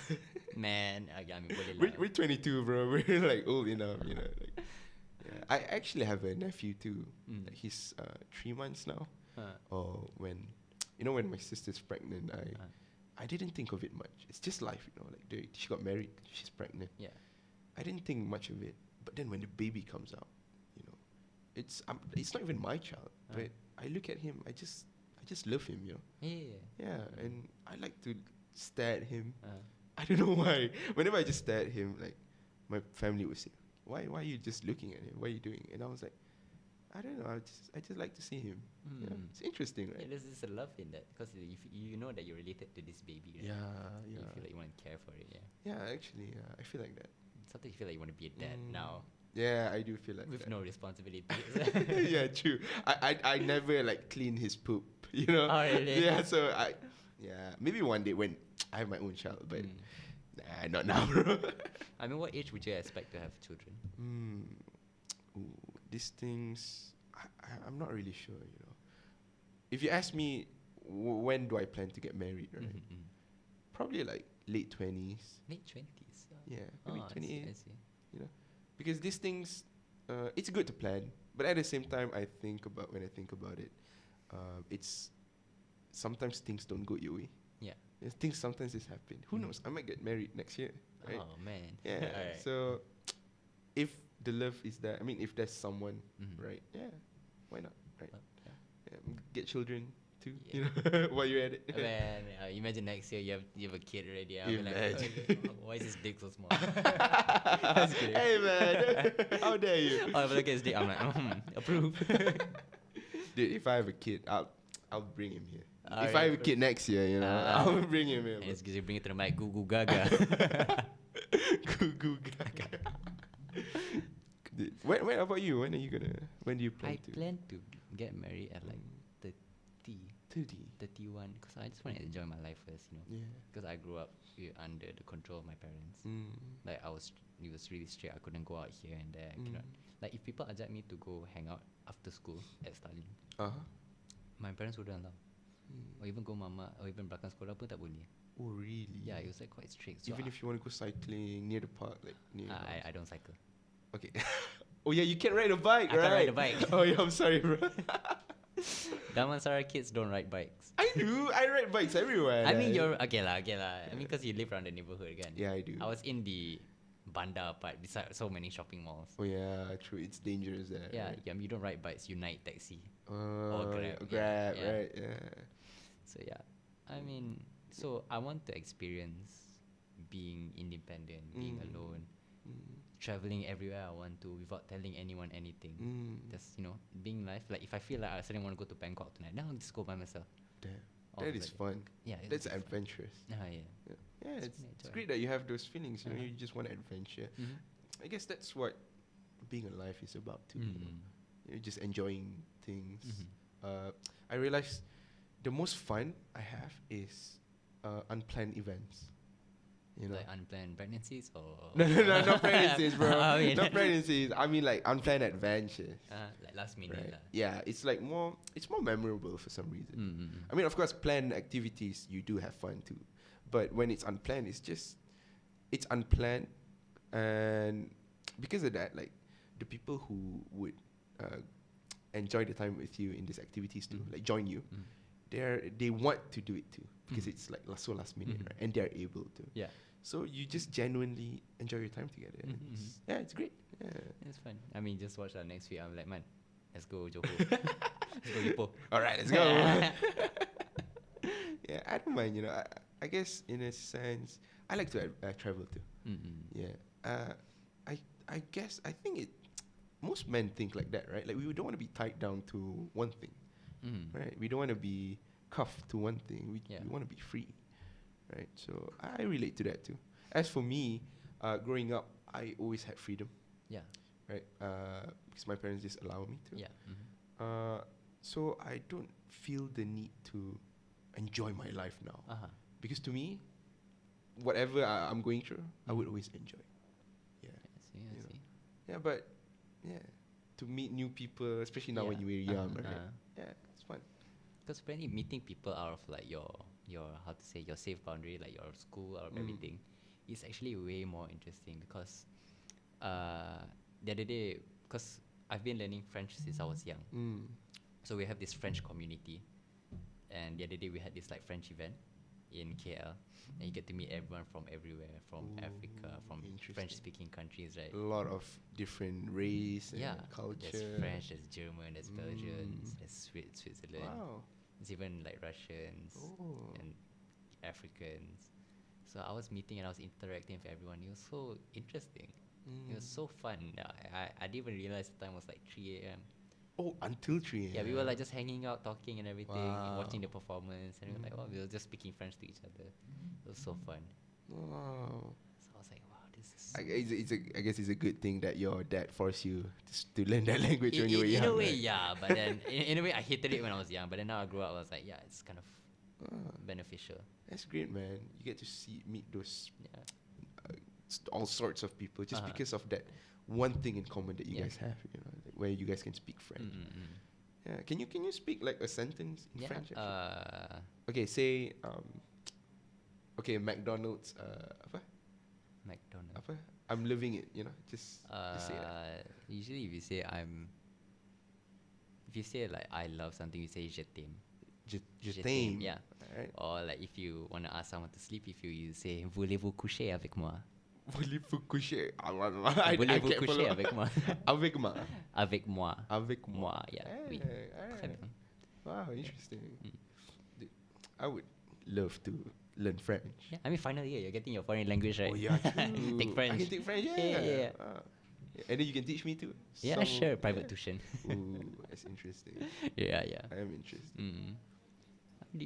Man, I mean, boleh lah. We're 22, bro. We're like old enough, Like, yeah. I actually have a nephew too. Like, he's 3 months now. Or when, when my sister's pregnant, I didn't think of it much. It's just life, like she got married, she's pregnant. Yeah. I didn't think much of it. But then when the baby comes out, it's not even my child, but I look at him, I just love him, Yeah. Yeah, and I like to stare at him. I don't know why. Whenever I just stare at him, like my family would say, why are you just looking at him? What are you doing? And I was like, I don't know. I just like to see him. Yeah, it's interesting, right? Yeah, there's this love in that because you know that you're related to this baby, right? Yeah. You feel like you want to care for it, yeah. Yeah, actually, I feel like that. Sometimes you feel like you want to be a dad now Yeah, I do feel like with that. no responsibilities. Yeah, true. I never like clean his poop, Oh, really? Yeah, so maybe one day when I have my own child, but nah, not now, bro. I mean, what age would you expect to have children? These things, I'm not really sure, If you ask me, when do I plan to get married, right? Probably like late 20s. Late 20s. Yeah, maybe I 28. see. Because these things, it's good to plan, but at the same time, when I think about it, it's sometimes things don't go your way. Yeah. Things sometimes just happen. Who knows? I might get married next year, right? Oh, man. Yeah. Alright. So, if the love is there, I mean, if there's someone, right? Yeah, why not, right? Yeah, get children too. Yeah. While you're at it. Man, imagine next year you have a kid already. I'll be like, Imagine. why is his dick so small? That's kidding. Hey man, how dare you? Oh, if I look at his dick, I'm like, approve. Dude, if I have a kid, I'll bring him here. If Alright, I have a kid next year, I'll bring him here. And it's because you bring it to the mic, goo goo gaga. Goo goo gaga. When about you? When do you plan I to? plan to get married at like 30. 31, because I just want to enjoy my life first, Yeah. Because I grew up under the control of my parents. Like it was really strict. I couldn't go out here and there. Like if people ajak me to go hang out after school at Stalin, my parents wouldn't allow. Or even go mama, or even belakang sekolah pun tak boleh. Oh really? Yeah, it was like quite strict. So Even if you want to go cycling near the park, like near. your house. I don't cycle. Okay. Oh yeah, you can ride a bike, I right? can't ride a bike. Oh yeah, I'm sorry, bro. Damansara kids don't ride bikes. I do. I ride bikes everywhere. I mean, you're okay lah. I mean, because you live around the neighborhood, kan? Yeah, I do. I was in the bandar part beside so many shopping malls. Oh yeah, true. It's dangerous there. Yeah, right? you don't ride bikes. You night taxi. Or Grab, Grab, yeah. right? Yeah. So yeah, I mean, so I want to experience being independent, being alone, traveling everywhere I want to without telling anyone anything. Just being life. Like if I feel like I suddenly want to go to Bangkok tonight, now I'll just go by myself. Damn. Or That is like- fun. Yeah, That's it's fun. adventurous. Yeah. Yeah, it's enjoy. great that you have those feelings. You you just want adventure. Mhm. I guess that's what being alive is about too. You're just enjoying things. I realize the most fun I have is unplanned events. Like unplanned pregnancies or No, not pregnancies, bro. I mean, Not pregnancies. I mean like unplanned adventures. like last minute Right. lah. Yeah, it's like it's more memorable for some reason. Mm-hmm. I mean, of course, planned activities you do have fun too, but when it's unplanned, it's unplanned, and because of that, like the people who would enjoy the time with you in these activities too, like join you, they want to do it too because it's like so last minute, right? And they're able to. Yeah. So you just genuinely enjoy your time together. and it's great. Yeah. It's fun. I mean, just watch that next week. I'm like, man, let's go Johor. Let's go Ipoh. All right, let's go. Yeah, I don't mind. I guess in a sense, I like to travel too. Yeah. I guess I think most men think like that, right? Like we don't want to be tied down to one thing, right? We don't want to be cuffed to one thing. We want to be free, right? So I relate to that too. As for me, growing up, I always had freedom, Yeah. right? Because my parents just allow me to. Yeah. So I don't feel the need to enjoy my life now. Because to me, whatever I'm going through, I would always enjoy. Yeah. I you know. see. Yeah, but to meet new people, especially now when Yeah. you're young, right? Yeah, it's fun. Because apparently meeting people out of like your how to say your safe boundary, like your school or everything, is actually way more interesting because the other day, because I've been learning French since I was young. So we have this French community, and the other day we had this like French event in KL, and you get to meet everyone from everywhere, from Africa, from interesting. French-speaking countries, right? A lot of different race Yeah, and culture. there's French, there's German, there's Belgians, there's Switzerland. Wow. There's even like Russians Oh. and Africans. So I was meeting and I was interacting with everyone. It was so interesting. It was so fun. I didn't even realize the time was like 3 a.m. Oh, until 3 a.m. Yeah, we were like just hanging out, talking and everything, Wow. watching the performance, and we were like, oh, we were just speaking French to each other. It was so fun. Wow. So I was like, wow, this is. I guess it's a good thing that your dad forced you to learn that language when you were young. In a way, right? yeah. But then, in a way, I hated it when I was young. But then now I grew up, I was like, yeah, it's kind of beneficial. That's great, man. You get to meet those Yeah. all sorts of people just Uh-huh. because of that one thing in common that you Yeah. guys have, like where you guys can speak French. Yeah. Can you speak like a sentence in Yeah. French? Actually? Okay, say okay, McDonald's apa? McDonald's. Apa? I'm loving it, just say that. Usually, if you say like I love something, you say je t'aime. Je Je t'aime. t'aime, yeah. Alright. Or like if you want to ask someone to sleep, you say voulez-vous coucher avec moi? Voulez-vous coucher? Voulez-vous coucher avec moi? Avec moi. Avec moi. Avec moi. Moi, yeah. Oui. Alright. Très bien. Wow, interesting. I would love to learn French. Yeah, I mean, final year, you're getting your foreign language, right? Oh yeah, true. Take French. I can take French. Yeah. Yeah. And then you can teach me too. Yeah, sure. Private tuition. Ooh, that's interesting. Yeah. I am interested. Do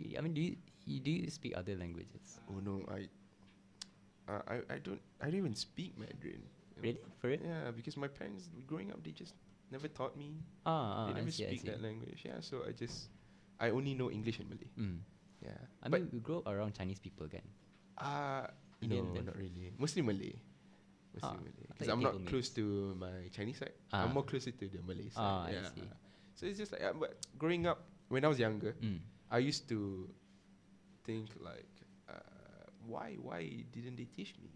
you speak other languages? Oh no, I don't even speak Mandarin. Really? For real? Yeah, because my parents growing up, they just never taught me. They They never speak that language. Yeah, so I only know English and Malay. Yeah. I mean, we grow up around Chinese people, kan? No, Indian then? not really. Mostly Malay. Ah, Malay. I Because thought I'm you not people close to my Chinese side. Ah. I'm more closer to the Malay side. Ah, I yeah. see. So it's just like, but growing up, when I was younger, I used to think like, why didn't they teach me?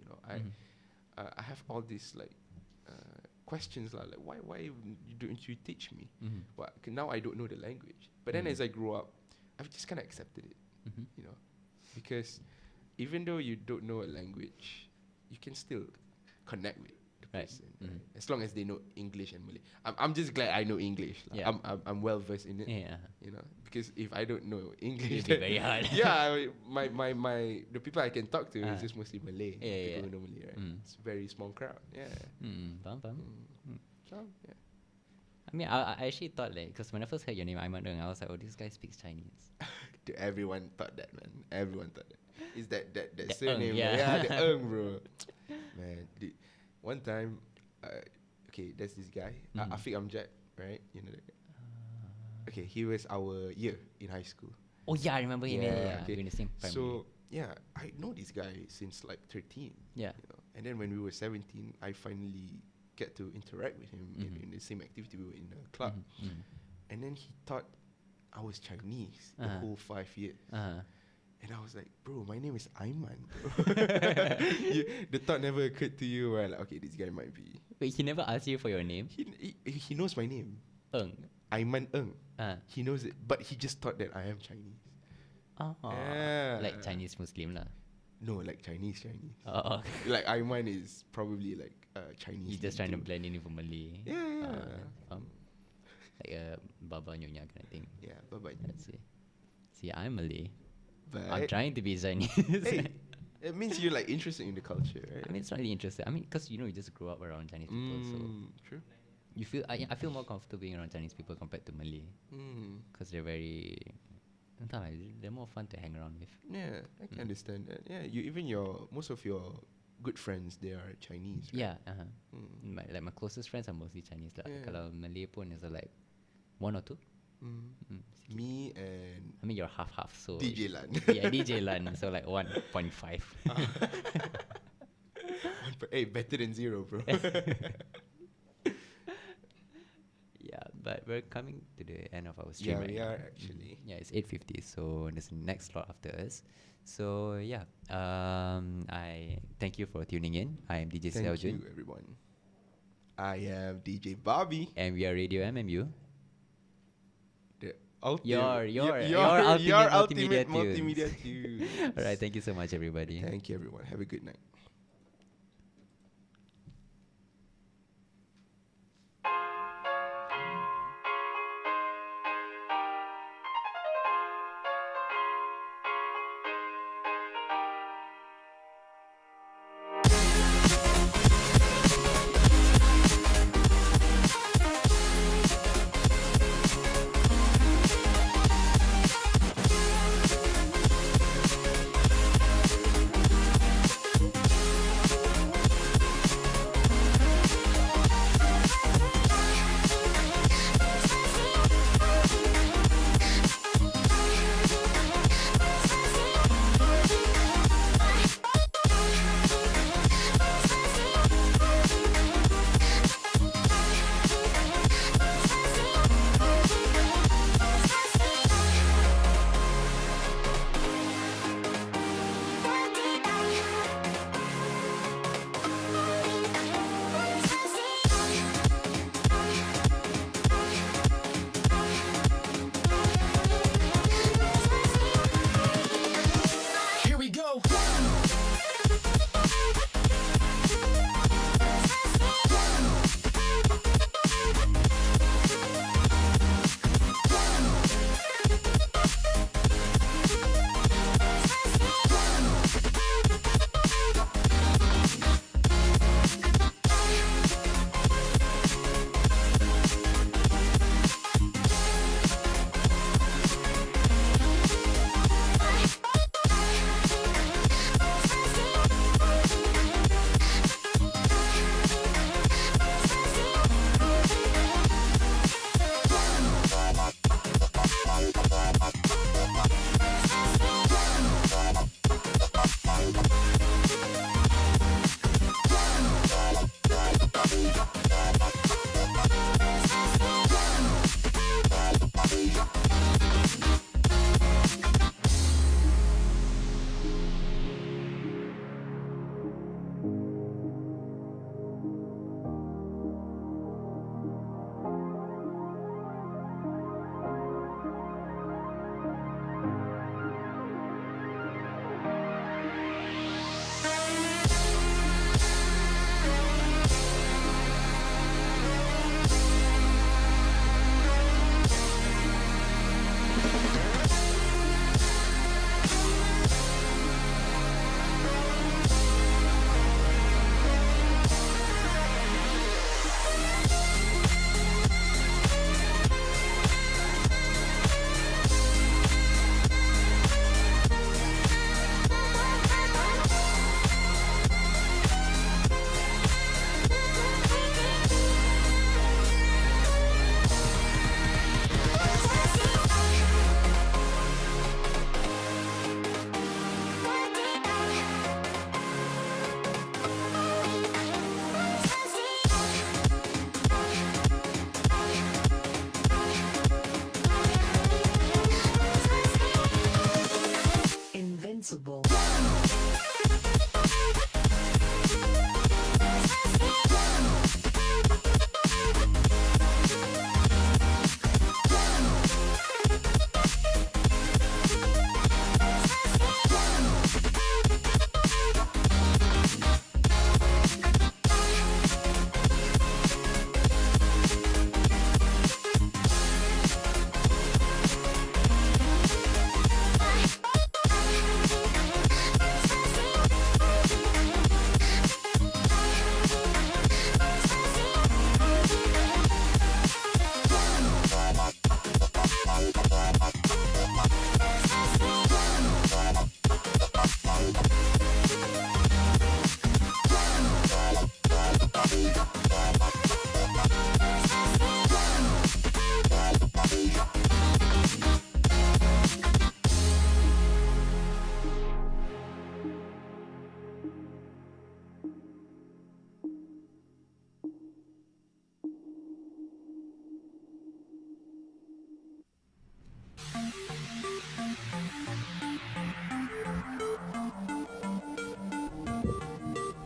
I have all these like questions like why don't you teach me? But now I don't know the language. But then as I grew up, I've just kind of accepted it. Because even though you don't know a language, you can still connect with the Right. person, right? As long as they know English and Malay. I'm just glad I know English. Like, Yeah. I'm well versed in it. Yeah. Because if I don't know English, It'd be very hard. yeah, the people I can talk to is Ah. just mostly Malay. Yeah, people yeah. who know Malay, right? It's a very small crowd. Yeah. Faham. So, yeah. I mean, I actually thought like, because when I first heard your name, Aiman Deng, I was like, oh, this guy speaks Chinese. Everyone thought that, man. Everyone thought that. Is that The surname? Ng, yeah. The bro. Man, one time, okay, there's this guy, Afiq Amjad, right? You know that guy. Okay, he was our year in high school. Oh yeah, I remember him. Yeah. okay. We're in the same primary. So yeah, I know this guy since like 13. Yeah. And then when we were 17, I finally get to interact with him in the same activity. We were in a club, and then he thought I was Chinese the whole 5 years. And I was like, bro, my name is Aiman. The thought never occurred to you, where like, okay, this guy might be. Wait, he never asked you for your name? He knows my name, Ng. Aiman Ng. Ah. He knows it, but he just thought that I am Chinese. Oh. Yeah. Like Chinese Muslim lah. No, like Chinese. Oh. Like Aiman is probably like Chinese. He's just trying to blend in with Malay. Yeah. Like a Baba Nyonya kind of thing. Yeah, bye-bye. Let's see. See, I'm Malay. But I'm trying to be Chinese. Hey, it means you're like interested in the culture, right? I mean, it's not really interesting. I mean, because you just grew up around Chinese people, so True. you feel. I feel more comfortable being around Chinese people compared to Malay, because they're very. They're more fun to hang around with. Yeah, I can understand that. Yeah, most of your good friends, they are Chinese, right? Yeah. My closest friends are mostly Chinese lah. Yeah. Kalau Malay pun is like one or two. Me and I mean, you're half, so DJ Lan. Yeah, DJ Lan, so like 1.5. Hey, better than zero, bro. Yeah, but we're coming to the end of our stream Yeah, right we now. are actually. Yeah, it's 8:50, so there's the next slot after us. So yeah, I thank you for tuning in. I am DJ Thank Seljun, you, everyone. I am DJ Bobby. and we are Radio MMU. The your ultimate multimedia tunes. All right, thank you so much, everybody. Thank you, everyone. Have a good night. Invincible.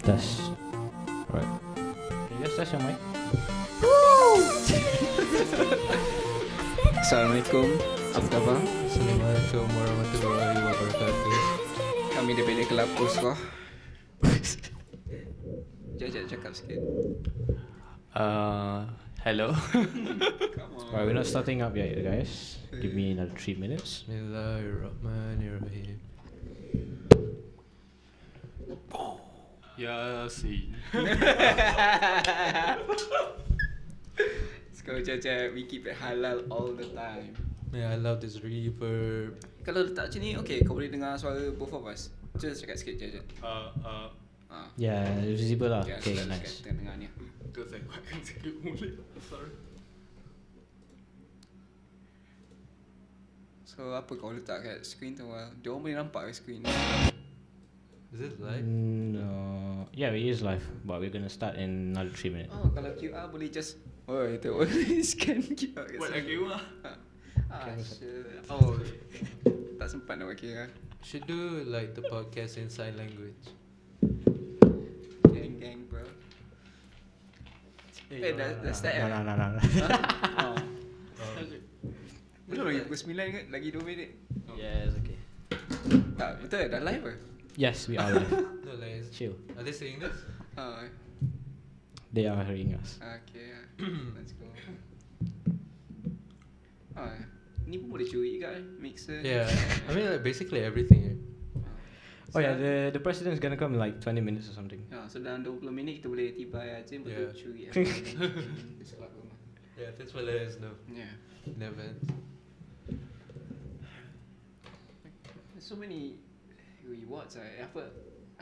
Test. Right. Can you just test your mic? Assalamualaikum. Apa bang? Assalamualaikum warahmatullahi wabarakatuh. Kami daripada Kelab Uswah. Jajak cakap sikit. Hello. Come on. Alright, we're not starting up yet, guys. Give me another 3 minutes. Bismillahirrahmanirrahim. Yasin. Sekarang Jajak, we keep it halal all the time. Man, I love this reverb. Kalau letak macam ni, okay, kau boleh dengar suara both of us. Just cakap sikit Jajak. Yeah, visible lah. Okay, Okay, sedap nice. sikit tengah ni. Terus saya kuatkan sikit mulut. Sorry. So apa kau letak kat screen tu? Dia orang boleh nampak kat screen. Is it live? No. Yeah, it is live, but we're gonna start in another 3 minutes. Oh, kalau QR boleh just itu boleh scan QR kat Buat sini. QR? Shit. Oh, tak sempat nak buat QR. Should do like the podcast in sign language. Gang bro. Dah start No. Oh. Belum lagi pukul 9 kan? Lagi 2 minit. Yes, okay. Tak, betul dah live ke? Yes, we are live. No, like, Chill. are they saying this? They are hearing us. Okay, let's go. Ni pun boleh curi kan? Mixer. Yeah, I mean like basically everything. Oh yeah, the president's gonna come in like 20 minutes or something. So dalam 20 minit kita boleh tiba aja betul Yeah. curi. Yeah, that's what let us know. Yeah. Never. So many rewards apa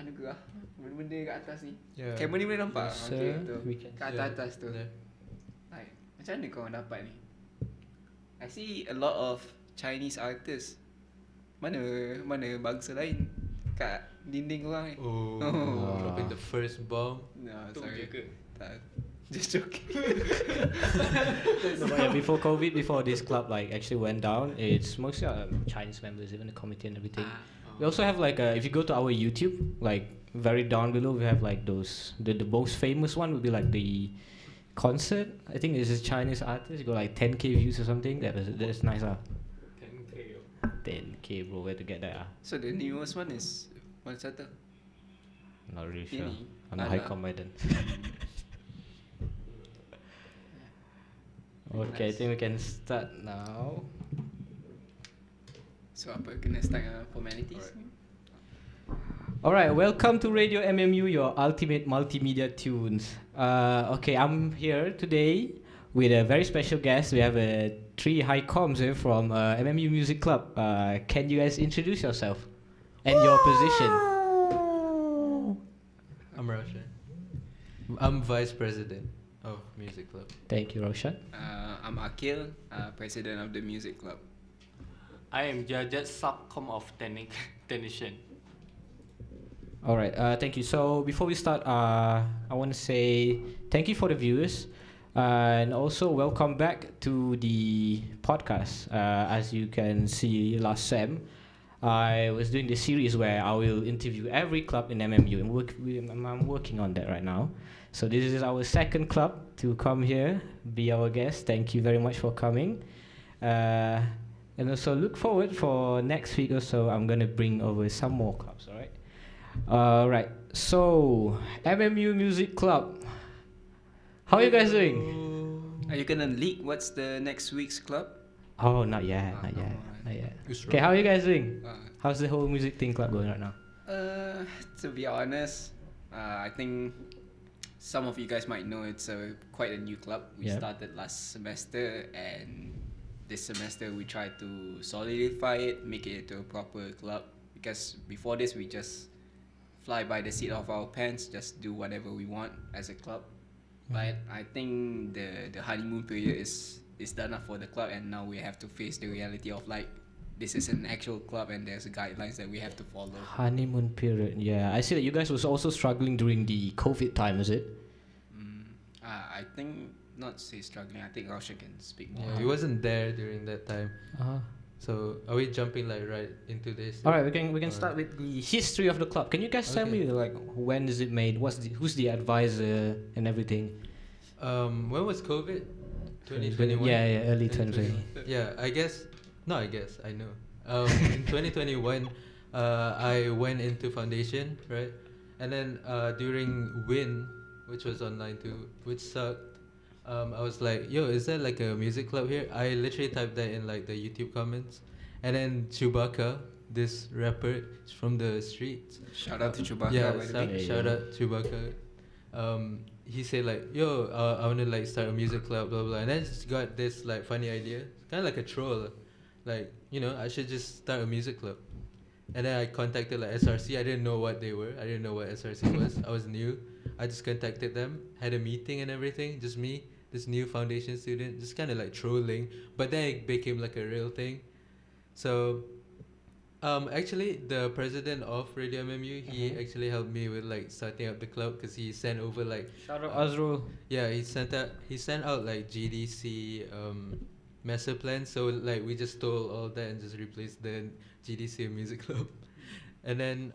anugerah benda-benda kat atas ni. Yeah. Kamera ni boleh nampak. Yes, Okay, sir. tu. We can- Kat atas tu. Yeah. Like, macam mana kau dapat ni? I see a lot of Chinese artists. Mana bangsa lain kat dinding korang ni. Oh, Oh. dropping the first bomb. No, sorry. Tak. Just joking. No, but yeah, before COVID, before this club like actually went down, it's mostly Chinese members, even the committee and everything. We also have like if you go to our YouTube, like very down below, we have like those the most famous one would be like the concert. I think this is Chinese artist. You got like 10K views or something. That's nice 10K bro, where to get that So the newest one is one settle. Not really sure. Ini. I'm a high combatant. Okay, I think we can start now. So apa kena start formalities? Alright, welcome to RadioMMU, your ultimate multimedia tunes. Okay, I'm here today with a very special guest. We have 3 high comms here from MMU Music Club. Can you guys introduce yourself and your position? I'm Roshan. I'm vice president of music club. Thank you, Roshan. I'm Akil, president of the music club. I am Jajat Subcom of Technician. Alright, thank you. So before we start, I want to say thank you for the viewers, and also welcome back to the podcast. As you can see, last sem, I was doing this series where I will interview every club in MMU, and I'm working on that right now. So this is our second club to come here, be our guest. Thank you very much for coming. And also look forward for next week or so. I'm gonna bring over some more clubs, alright? Right, so MMU Music Club. How are you guys doing? Are you gonna leak what's the next week's club? Oh, not yet. Okay, how are you guys doing? How's the whole music thing club going right now? To be honest, I think some of you guys might know it's quite a new club. We Yeah. started last semester, and this semester we tried to solidify it, make it into a proper club. Because before this, we just fly by the seat of our pants, just do whatever we want as a club. But I think the honeymoon period is done up for the club, and now we have to face the reality of like this is an actual club and there's guidelines that we have to follow. Honeymoon period. Yeah, I see that you guys was also struggling during the COVID time, is it? I think not say struggling. I think Roshan can speak more. Yeah, he wasn't there during that time. So are we jumping like right into this? All right, we can start with the history of the club. Can you guys tell me like when is it made? Who's the advisor and everything? When was COVID? 2021. Yeah, early 2020. Yeah, I guess No, I guess I know. In 2021, I went into foundation, right? And then during Win, which was online too, which sucked. I was like, "Yo, is there like a music club here?" I literally typed that in like the YouTube comments, and then Chewbacca, this rapper from the streets. Shout out to Chewbacca, Yeah, by the way. shout out Chewbacca. He said like, "Yo, I wanna like start a music club, blah blah," and then just got this like funny idea, kind of like a troll, like I should just start a music club. And then I contacted like SRC. I didn't know what they were. I didn't know what SRC was. I was new. I just contacted them, had a meeting and everything. Just me, this new foundation student, just kind of like trolling. But then it became like a real thing. So, actually, the president of RadioMMU, he actually helped me with like starting up the club because he sent over like. Shout out Azrul. Yeah, he sent out like GDC master plan. So like we just stole all that and just replaced the GDC music club. And then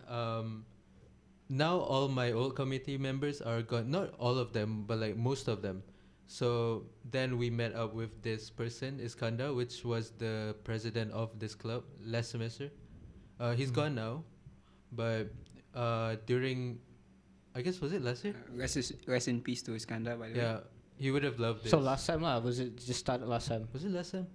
now all my old committee members are gone. Not all of them, but like most of them. So then we met up with this person, Iskandar, which was the president of this club last semester. He's gone now, but during, I guess was it last year? Rest in peace to Iskandar, by the way. Yeah, he would have loved this. So last time lah, was it just started last time? Was it last time?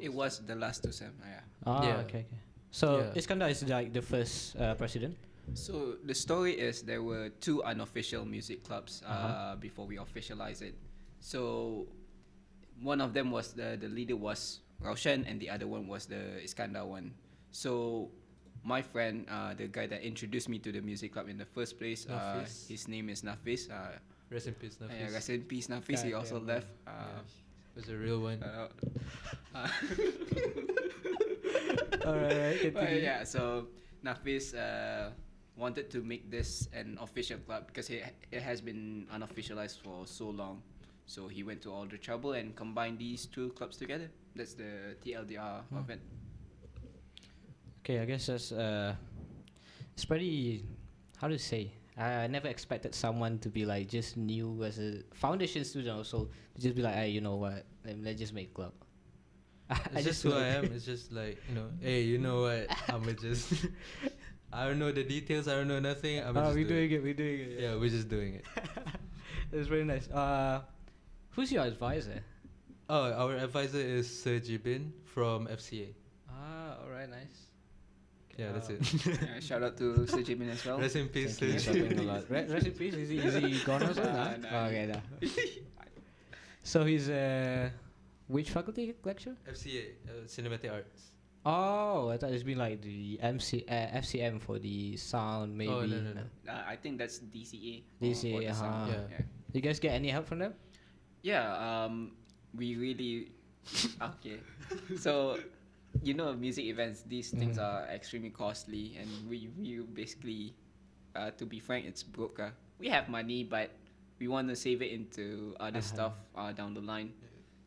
It was the last 2 sem. Yeah. Ah, Yeah. okay. So Yeah. Iskandar is like the first president. So the story is there were 2 unofficial music clubs Uh-huh. before we officialized it. So one of them was the leader was Raushan and the other one was the Iskandar one. So my friend, the guy that introduced me to the music club in the first place, Nafis. his name is Nafis. Rest in peace, Nafis. Yeah, rest in peace, Nafis. He also Goddamn. left. Was a real one. Alright, But yeah, so Nafis wanted to make this an official club because it has been unofficialized for so long. So he went to all the trouble and combined these 2 clubs together. That's the TLDR of it. Okay, I guess that's it's pretty, how to say, I never expected someone to be like just new as a foundation student also to just be like, hey, you know what, let's just make a club. It's just who I am. It's just like, hey, you know what? I'ma just I don't know the details, I don't know nothing. We're doing it. Yeah, we're just doing it. It's very nice. Who's your advisor? Oh, our advisor is Sir Jibin from FCA. Ah, alright, nice. Yeah, that's it. Yeah, shout out to Sir Jimin as well. Rest in peace, Sir Thank you for helping a Jibin. lot. Rest in peace. Is he gone also? Nah, Nah? nah. Okay, nah. So he's which faculty lecturer? FCA, Cinematic Arts. Oh, I thought it's been like the FCM for the sound, maybe. Oh, no. I think that's DCA. DCA, for the sound. uh-huh. Yeah. You guys get any help from them? Yeah, we really okay. So, music events, these things are extremely costly, and we basically, to be frank, it's broke. We have money, but we want to save it into other stuff down the line.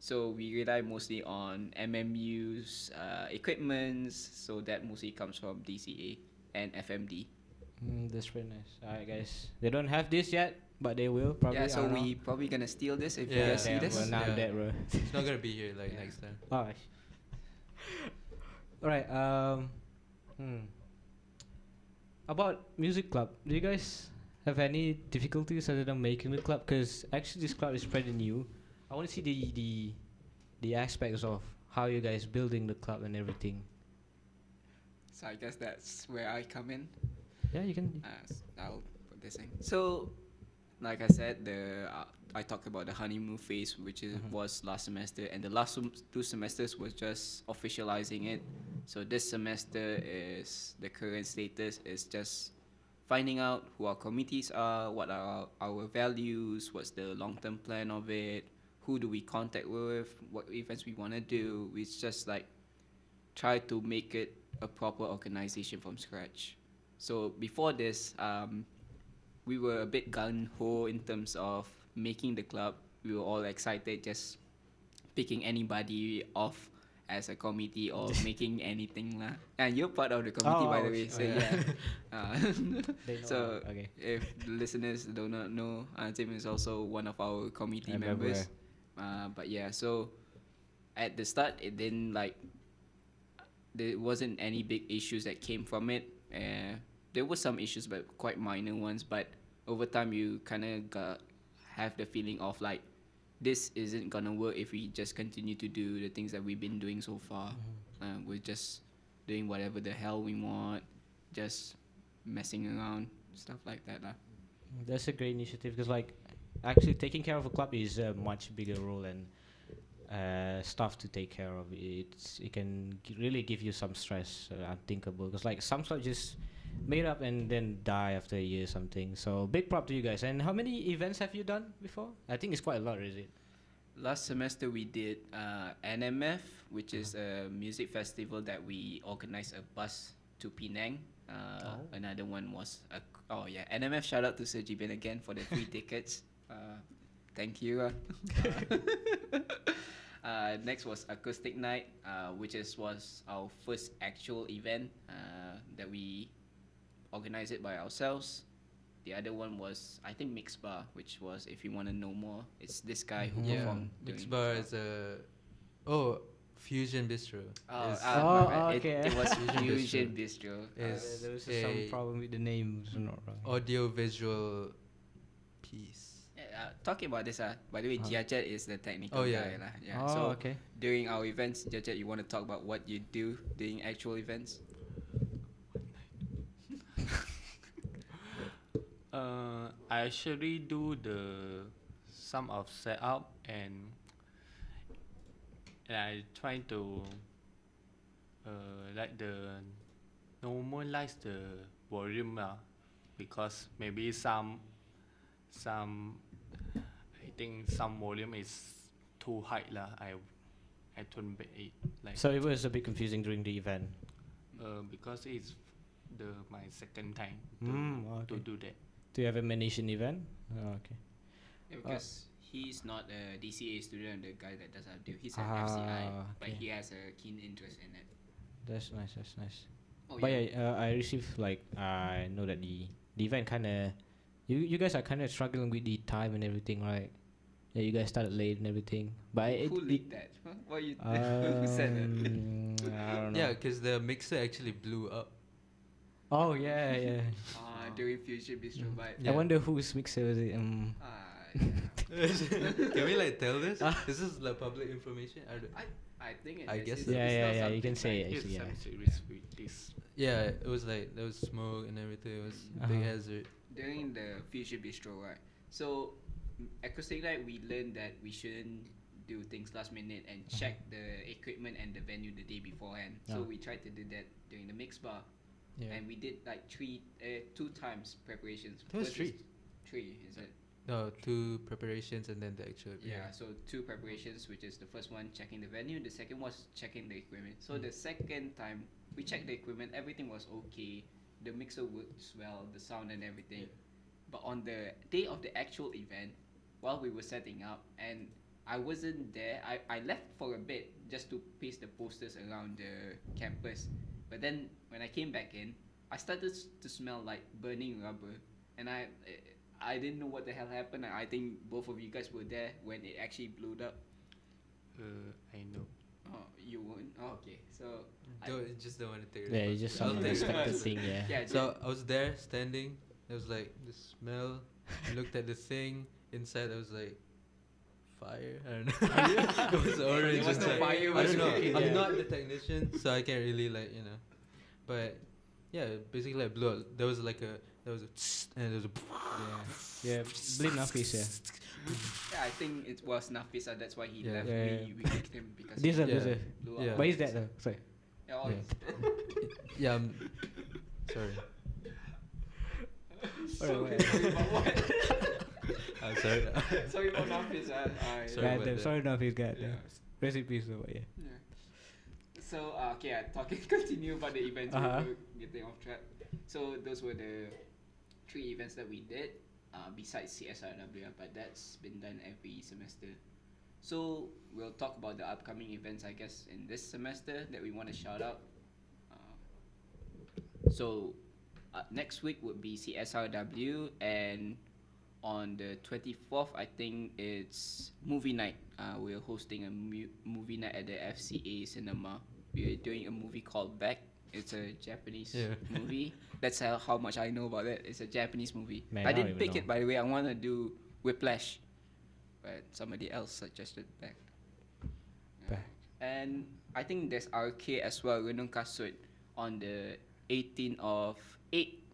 So we rely mostly on MMU's equipments. So that mostly comes from DCA and FMD. That's very nice. Alright, guys. They don't have this yet, but they will probably. Yeah, so I don't know. we probably gonna steal this if you Yeah. guys see Damn, this. well, now Yeah. that, bro. It's not gonna be here like Yeah. next time. Alright. Alright. About music club, do you guys have any difficulties other than making the club? Because actually, this club is pretty new. I want to see the aspects of how you guys building the club and everything. So I guess that's where I come in. Yeah, you can. I'll put this in. So, like I said, I talked about the honeymoon phase, which was last semester, and the last 2 semesters was just officializing it. So this semester is the current status is just finding out who our committees are, what are our values, what's the long-term plan of it, who do we contact with, what events we want to do. It's just like try to make it a proper organization from scratch. So before this, we were a bit gung-ho in terms of making the club. We were all excited just picking anybody off as a committee or making anything lah. And you're part of the committee, by the way. So They know. so Okay. if the listeners do not know, Tim is also one of our committee members. But yeah, so at the start, it didn't like there wasn't any big issues that came from it. There were some issues, but quite minor ones. But over time, you kind of have the feeling of like this isn't gonna work if we just continue to do the things that we've been doing so far. We're just doing whatever the hell we want, just messing around, stuff like that. That's a great initiative because, like, actually taking care of a club is a much bigger role and stuff to take care of. It can really give you some stress, unthinkable. Because like some clubs just made up and then die after a year or something. So big prop to you guys. And how many events have you done before? I think it's quite a lot, is it? Last semester we did NMF, which is a music festival that we organized a bus to Penang. Another one was NMF. Shout out to Sir Jiben again for the free tickets. Thank you. Next was Acoustic Night, which was our first actual event that we organized it by ourselves. The other one was, I think, Mix Bar, which was, if you want to know more, it's this guy who performed. Mix Bar is a Fusion Bistro. It was Fusion Bistro. There was some problem with the names, not wrong. Audio visual piece. Talking about this, by the way, Jiajat is the technical guy. So during our events, Jiajat, you want to talk about what you do during actual events? I actually do some of setup and I try to like the normalize the volume because maybe some I think some volume is too high I turn back it like. So it was a bit confusing during the event. Because it's my second time to do that. Do you have a Malaysian event? Okay. Yeah, because he's not a DCA student, the guy that does outdo. He's an FCI, but he has a keen interest in it. That's nice. That's nice. Oh, but I received I know that the event kind of you guys are kind of struggling with the time and everything, right? Yeah, you guys started late and everything. But who leaked that? What you who said that? I don't know. Yeah, because the mixer actually blew up. Oh yeah. During Fusion Bistro, but I wonder whose mixer was it. Can we tell this? This is public information. I think it I is. guess It's so. Yeah. You can say it It's actually. Yeah. Yeah, it was there was smoke and everything. It was a big hazard. During the Fusion Bistro, right? So Acoustic Night, we learned that we shouldn't do things last minute and check the equipment and the venue the day beforehand. So we tried to do that during the mix bar. Yeah. And we did 2 times preparations. That was First 3. is 3, is it? No, 2 preparations and then the actual. Yeah, so 2 preparations, which is the first one checking the venue, the second was checking the equipment. So the second time we checked the equipment, everything was okay. The mixer works well, the sound and everything. But on the day of the actual event, while we were setting up, and I wasn't there, I left for a bit just to paste the posters around the campus. But then when I came back in, I started to smell like burning rubber, and I didn't know what the hell happened. I think both of you guys were there when it actually blew up. I know. Oh, you weren't? Oh, okay. So Just don't want to take it. Yeah, it's just some unexpected thing. Yeah. So I was there standing. There was the smell. I looked at the thing inside. There was fire. I don't know. It was orange. There was no fire. I don't know. I'm not the technician, so I can't really But yeah, basically blew up. There was a tss, and there was a Yeah. Blame Nafis. Yeah, I think it was Nafisa. That's why he left. Yeah. We kicked him because This he is blew Yeah. up. But is that though? Sorry. Yeah, always. yeah. Sorry. Sorry about what? I'm sorry. Sorry about Nafisa. Sorry about that. Sorry, Nafis. God. Yeah. Recipes though. Yeah. So continue about the events. We're getting off track. So those were the 3 events that we did besides CSRW, but that's been done every semester. So we'll talk about the upcoming events, I guess, in this semester that we want to shout out. So next week would be CSRW, and on the 24th, I think it's movie night. We're hosting a movie night at the FCA cinema. We're doing a movie called Back. It's a Japanese movie. That's how much I know about it. It's a Japanese movie. Man, I I don't didn't even pick know. it, by the way. I want to do Whiplash, but somebody else suggested Back. Back. And I think there's RK as well, Renung Kasut, on the 8th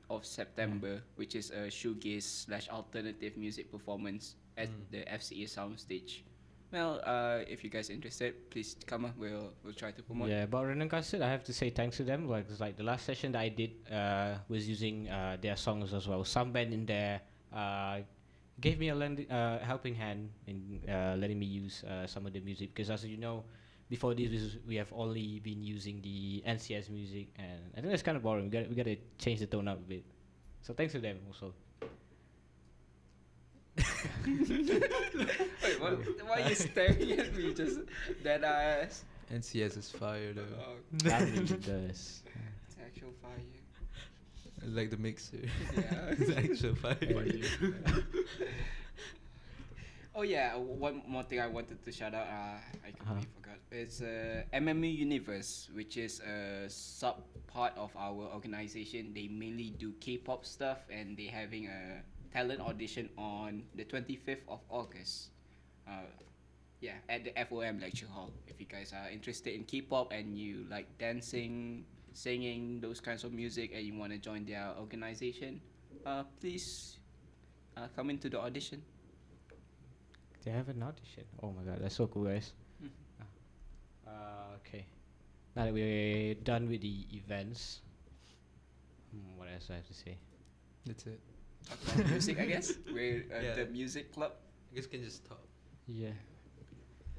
of September, which is a shoegaze/alternative music performance at the FCA soundstage. Well, if you guys are interested, please come up. We'll try to promote. Yeah, about Renan Kasut, I have to say thanks to them. Like, it's like the last session that I did was using their songs as well. Some band in there gave me a helping hand in letting me use some of the music, because as you know, before this we have only been using the NCS music, and I think that's kind of boring. We gotta change the tone up a bit. So thanks to them also. Wait, why are you staring at me? Just dead eyes. NCS is fire though. I mean, it does. It's actual fire. Like the mixer. Yeah. It's actual fire. Oh yeah, one more thing I wanted to shout out. I completely forgot. It's MMU Universe, which is a sub part of our organization. They mainly do K-pop stuff, and they having a talent audition on the 25th of August. Yeah, at the FOM lecture hall. If you guys are interested in K-pop and you like dancing, singing, those kinds of music, and you want to join their organization, please come into the audition. They have an audition. Oh my god, that's so cool, guys. Okay. Now that we're done with the events, what else do I have to say? That's it. Talk about music, I guess. We're Yeah. the music club. I guess we can just talk. Yeah.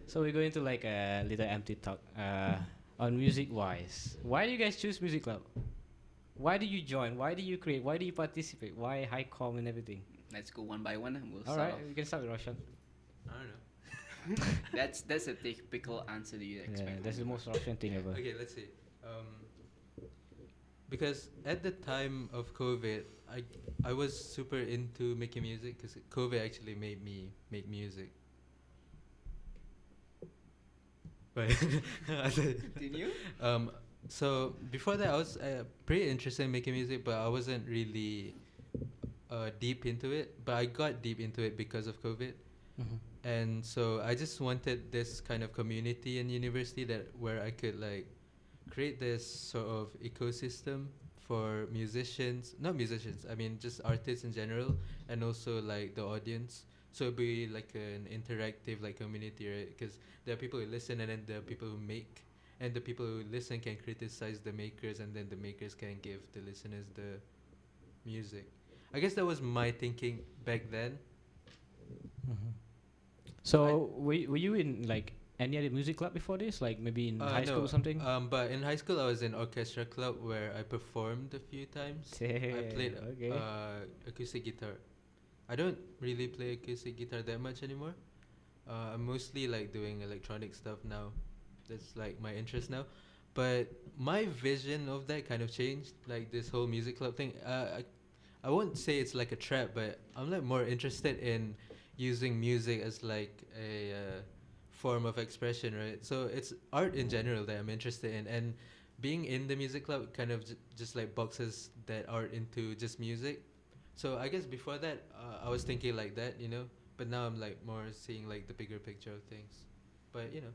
So we're going to like a little empty talk on music wise. Why do you guys choose Music Club? Why do you join? Why do you create? Why do you participate? Why high com and everything? Let's go one by one, and we'll All start right, off. we can start with Roshan. I don't know. That's a typical answer that you'd Yeah, expect. that's the most Roshan thing ever. Okay, let's see. Because at the time of COVID, I was super into making music because COVID actually made me make music. But Continue. so before that, I was pretty interested in making music, but I wasn't really deep into it. But I got deep into it because of COVID. And so I just wanted this kind of community in university where I could like create this sort of ecosystem for musicians, not musicians, I mean just artists in general, and also like the audience. So it'd be like an interactive like community, right? Because there are people who listen, and then there are people who make, and the people who listen can criticize the makers, and then the makers can give the listeners the music. I guess that was my thinking back then. So were you in like any other music club before this? Like maybe in high school or something? But in high school, I was in orchestra club where I performed a few times. I played okay. acoustic guitar. I don't really play acoustic guitar that much anymore. I'm mostly like doing electronic stuff now. That's like my interest now. But my vision of that kind of changed. Like this whole music club thing. I won't say it's like a trap, but I'm like more interested in using music as like a form of expression, right? So it's art in general that I'm interested in, and being in the music club kind of just like boxes that art into just music. So I guess before that, I was thinking like that, you know, but now I'm like more seeing like the bigger picture of things. But you know,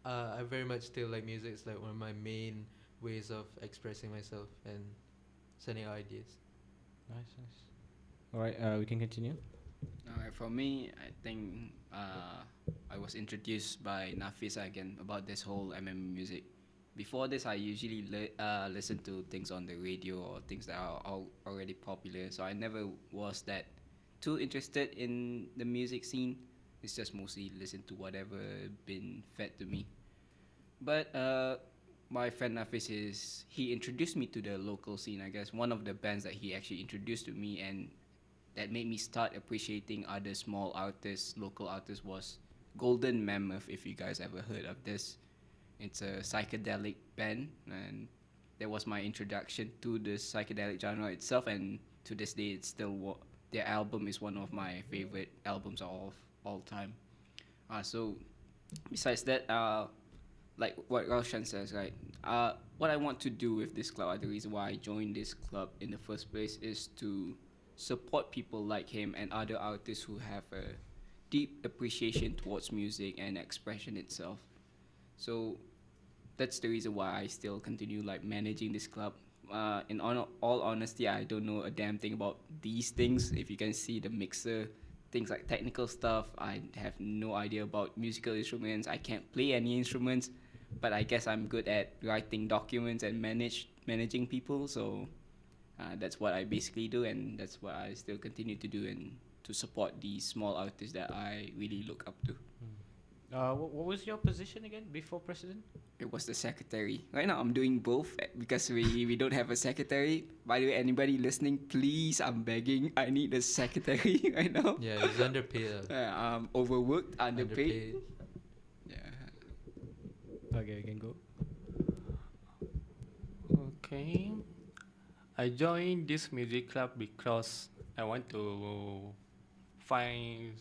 I very much still like music. It's like one of my main ways of expressing myself and sending out ideas. Nice. All right, we can continue. Alright, for me, I think I was introduced by Nafisa again about this whole music. Before this, I usually listen to things on the radio or things that are already popular, so I never was that too interested in the music scene. It's just mostly listen to whatever been fed to me. But my friend Nafis he introduced me to the local scene, I guess. One of the bands that he actually introduced to me and that made me start appreciating other small artists, local artists, was Golden Mammoth, if you guys ever heard of this. It's a psychedelic band, and that was my introduction to the psychedelic genre itself, and to this day it's still their album is one of my favorite albums of all time. So besides that, like what Roshan says, right? What I want to do with this club, the reason why I joined this club in the first place, is to support people like him and other artists who have a deep appreciation towards music and expression itself. So that's the reason why I still continue like managing this club. All honesty, I don't know a damn thing about these things. If you can see the mixer, things like technical stuff, I have no idea about musical instruments. I can't play any instruments, but I guess I'm good at writing documents and managing people. So that's what I basically do, and that's what I still continue to do, and to support these small artists that I really look up to. What was your position again before president? It was the secretary. Right now, I'm doing both because we don't have a secretary. By the way, anybody listening, please, I'm begging. I need a secretary right now. Yeah, he's underpaid. I'm overworked, underpaid. Yeah. Okay, you can go. Okay. I joined this music club because I want to find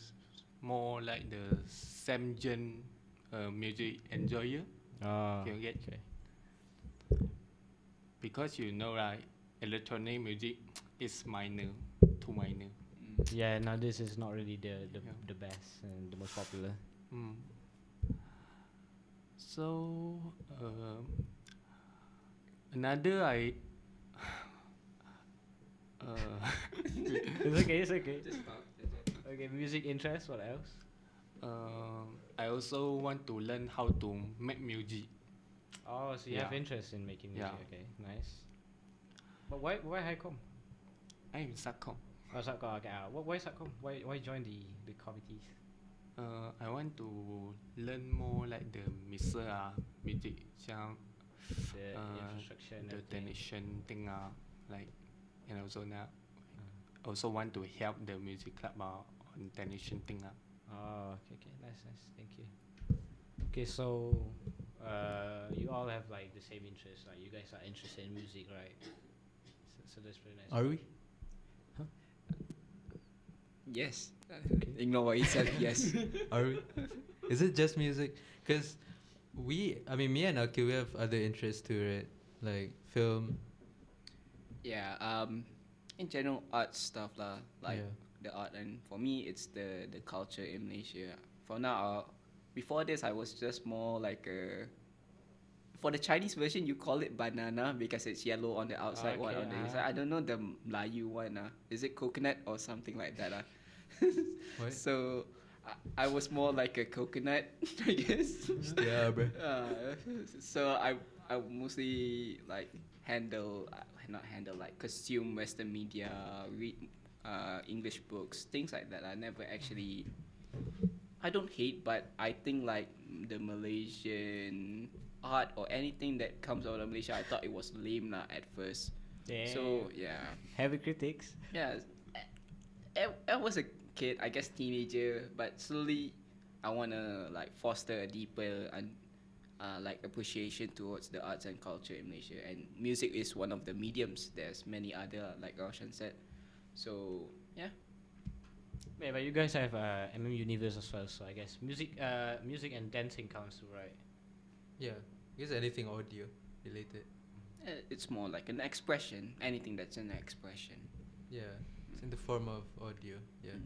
more like the same genre music enjoyer. You get okay. because you know right, electronic music is minor, too minor. Yeah, now this is not really the Yeah. the best and the most popular. So another I It's okay, it's okay. Okay, music interest, what else? I also want to learn how to make music. Oh, so you have Yeah. interest in making music, Yeah. okay, nice. But why Highcom? I'm Satcom. Oh, Satcom, okay. Why Satcom? Why join the committees? I want to learn more like the mixer music, The infrastructure and the everything. technician thing like, and also now also want to help the music club on technician thing Oh, okay, nice, thank you. Okay, so you all have like the same interests, like you guys are interested in music, right? So that's pretty nice. Are we? Yes. Ignore what he said. Yes. Are we? Is it just music? Because me and Akil, we have other interests too, right? Like film. Yeah. In general, art stuff lah. Like Yeah. the art, and for me, it's the culture in Malaysia. For now, before this, I was just more like a. For the Chinese version, you call it banana because it's yellow on the outside, white on the inside. I don't know the Melayu one. Is it coconut or something like that? What? So I was more like a coconut, I guess. Yeah, bro. So I mostly like not handle like consume Western media, read English books, things like that. I never actually. I don't hate, but I think like the Malaysian art or anything that comes out of Malaysia, I thought it was lame at first. So yeah. Heavy critics. Yeah, I was a kid, I guess teenager, but slowly I wanna like foster a deeper and like appreciation towards the arts and culture in Malaysia. And music is one of the mediums. There's many other, like Roshan said. So yeah. Yeah, but you guys have MM Universe as well, so I guess music and dancing counts too, right? Yeah. I guess anything audio related. It's more like an expression. Anything that's an expression. Yeah. It's in the form of audio. Yeah.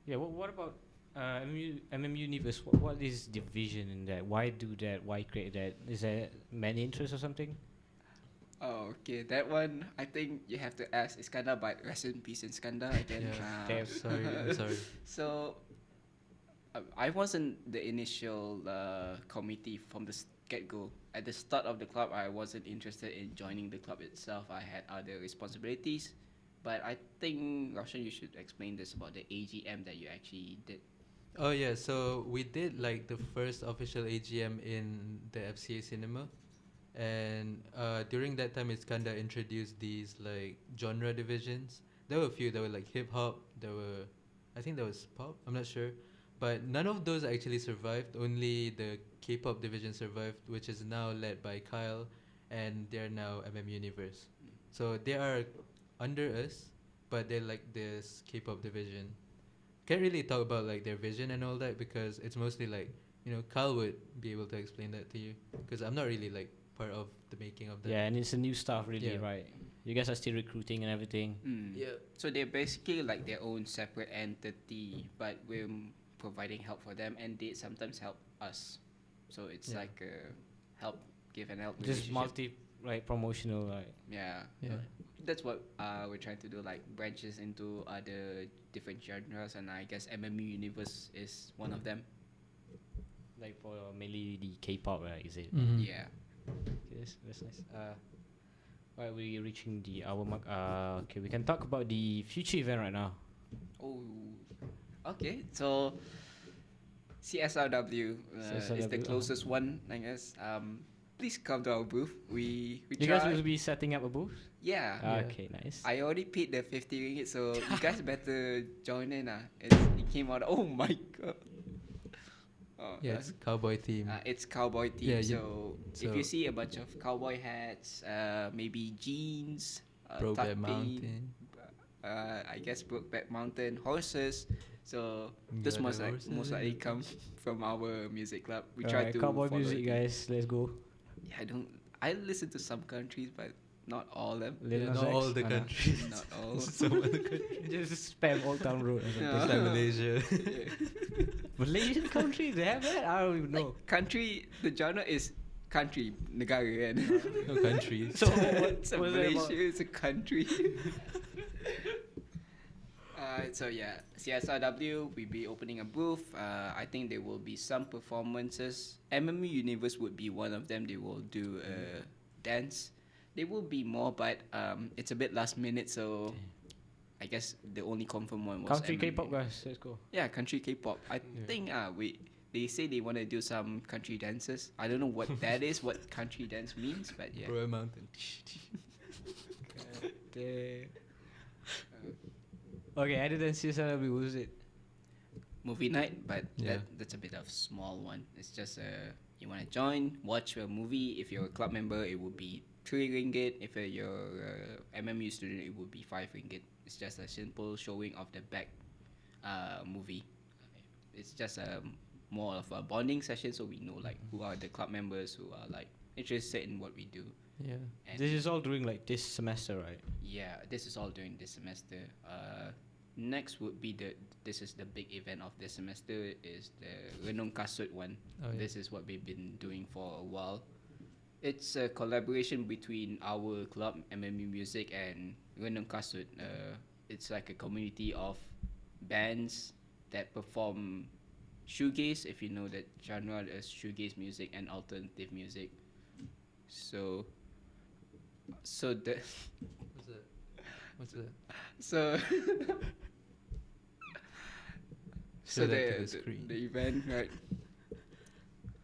Yeah. What about MM Universe? What is the vision in that? Why do that? Why create that? Is there many interests or something? Oh, okay. That one, I think you have to ask Iskandar, but rest in peace, Iskandar. Again. Yeah. Sorry. I'm sorry. So, I wasn't the initial committee from the get-go. At the start of the club, I wasn't interested in joining the club itself. I had other responsibilities. But I think, Roshan, you should explain this about the AGM that you actually did. Oh yeah, so we did like the first official AGM in the FCA cinema, and during that time, Iskandar introduced these like genre divisions. There were a few. There were like hip hop. I think there was pop. I'm not sure, but none of those actually survived. Only the K-pop division survived, which is now led by Kyle, and they're now MM Universe. So they are under us, but they're like this K-pop division. Can't really talk about like their vision and all that because it's mostly like, Carl would be able to explain that to you because I'm not really like part of the making of that. Yeah, and it's a new stuff, really, Yeah. right? You guys are still recruiting and everything. Yeah. So they're basically like their own separate entity, but we're providing help for them, and they sometimes help us. So it's Yeah. like a help, give and help. Just relationship. promotional, right? Yeah. Yeah. That's what we're trying to do, like branches into other different genres, and I guess MMU Universe is one of them. Like for mainly the K-pop, right? Is it? Mhm. Yeah. Yes, that's nice. Right, we're reaching the hour mark. Okay, we can talk about the future event right now. Oh, okay. So CSRW is the CSRW, closest one, I guess. Please come to our booth. We You try. guys will be setting up a booth? Yeah. Okay, nice. I already paid the 50 ringgit, so you guys better join in. It came out. Oh my god. Oh, Yeah, it's cowboy theme. it's cowboy theme. Yeah, so if so- you see a bunch of cowboy hats, maybe jeans, Brokeback tucked in, Mountain. I guess Brokeback Mountain, horses. So You this got must the like horses most in likely it. come from our music club. We try Alright, to cowboy follow music, it. guys. Let's go. Yeah, I listen to some countries, but not all of them. Lil Yeah, Nas not X? all the No. countries. Not all. Some other countries. Just spam Old Town Road or something. Yeah. It's like Malaysia. Malaysian countries, they have that? I don't even know. Country, the genre is country, negara kan. No countries. So what So was that about? Malaysia is a country. So yeah, CSRW, we'll be opening a booth. I think there will be some performances. MMU Universe would be one of them. They will do a dance. There will be more, but it's a bit last minute, so I guess the only confirmed one was Country MMU. K-pop, guys. Let's go. Yeah, country K-pop. I think they say they want to do some country dances. I don't know what that is, what country dance means, but yeah. Brokeback Mountain. Okay, other than CSRW, what was it? Movie night, but Yeah. that's a bit of small one. It's just you want to join, watch a movie. If you're a club member, it would be 3 ringgit. If you're a MMU student, it would be 5 ringgit. It's just a simple showing of the back movie. It's just more of a bonding session, so we know like who are the club members who are like interested in what we do. Yeah. And This is all during like this semester, right? yeah, this is all during this semester. Next would be this is the big event of this semester is the Renung Kasut one. Oh, yeah. This is what we've been doing for a while. It's a collaboration between our club MMU Music and Renung Kasut. It's like a community of bands that perform shoegaze, if you know that genre as shoegaze music and alternative music. So the What's that? What's that? so Show that to the screen. the event, right?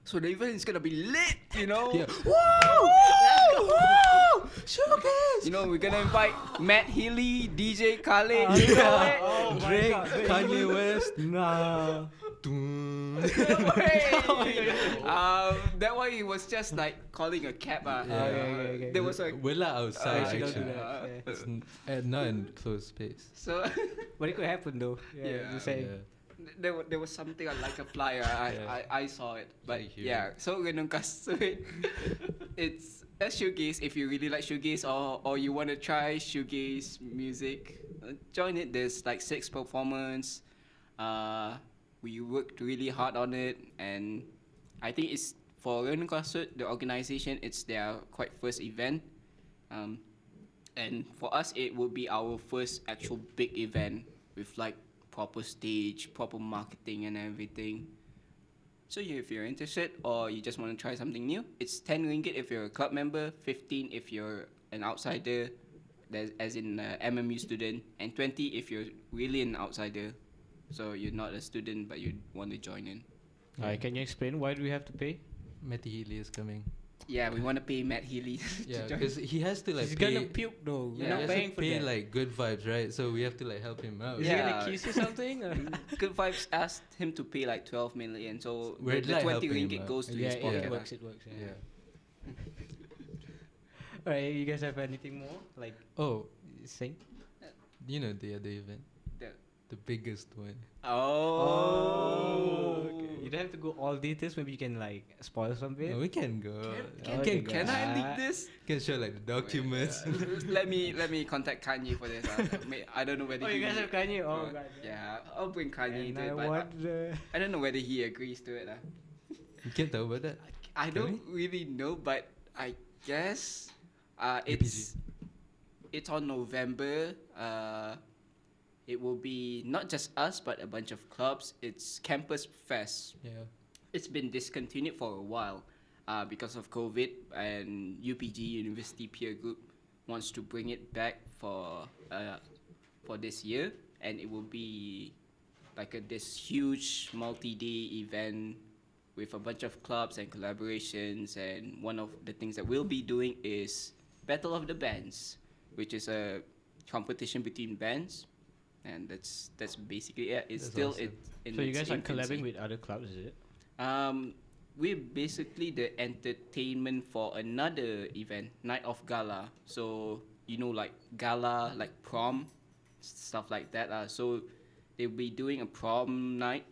So the event is gonna be lit, you know. Yeah. Showcase. You know, we're gonna invite Matt Healy, DJ Khaled. Oh, you know yeah. it? Oh my Drake, God, the Kanye evil- West. Nah. That one he was just like calling a cab. Okay. There was a We're not outside. actually don't do actually. that. Yeah. It's not in closed space. so But it could happen though. Yeah. Just saying. there was something like a flyer. I saw it, but Like here. yeah. So Renung Kasut, it's a shoegaze. If you really like shoegaze or you want to try shoegaze music, join it. There's like 6 performance. We worked really hard on it, and I think it's for Renung Kasut, the organization. It's their quite first event, and for us it would be our first actual big event with like proper stage, proper marketing and everything. So if you're interested or you just want to try something new, it's 10 ringgit if you're a club member, 15 if you're an outsider, as in MMU student, and 20 if you're really an outsider. So you're not a student but you want to join in. Alright, can you explain why do we have to pay? Matty Healy is coming. Yeah, we want to pay Matt Healy. Yeah, to join. because he has to like He's pay. gonna puke though. Yeah, We're he not has paying to for pay that. like good vibes, right? So we have to like help him out. Is Yeah. he gonna kiss you something? Or? Good Vibes asked him to pay like 12 million. So We're the like 20 helping him ringgit out. goes to Yeah, his pocket. it lah. works. It works. Yeah. Yeah. Alright, you guys have anything more like Oh, sing? you know the other event, The the biggest one. Okay. You don't have to go all details. Maybe you can like spoil some bit. No, we can go. Can I leak this? Can show like the documents. let me contact Kanye for this. I don't know whether. Oh, you guys have Kanye? Oh, God. Yeah, I'll bring Kanye And into I it, but wonder. I don't know whether he agrees to it. You can't talk about that. I Can don't really know, but I guess it's on November. It will be not just us, but a bunch of clubs. It's Campus Fest. Yeah. It's been discontinued for a while because of COVID, and UPG University Peer Group wants to bring it back for this year, and it will be like this huge multi-day event with a bunch of clubs and collaborations. And one of the things that we'll be doing is Battle of the Bands, which is a competition between bands. And that's basically it. It's That's still awesome. in So you its guys are infancy. collabing with other clubs, is it? We're basically the entertainment for another event, Night of Gala. So like gala, like prom, stuff like that. So they'll be doing a prom night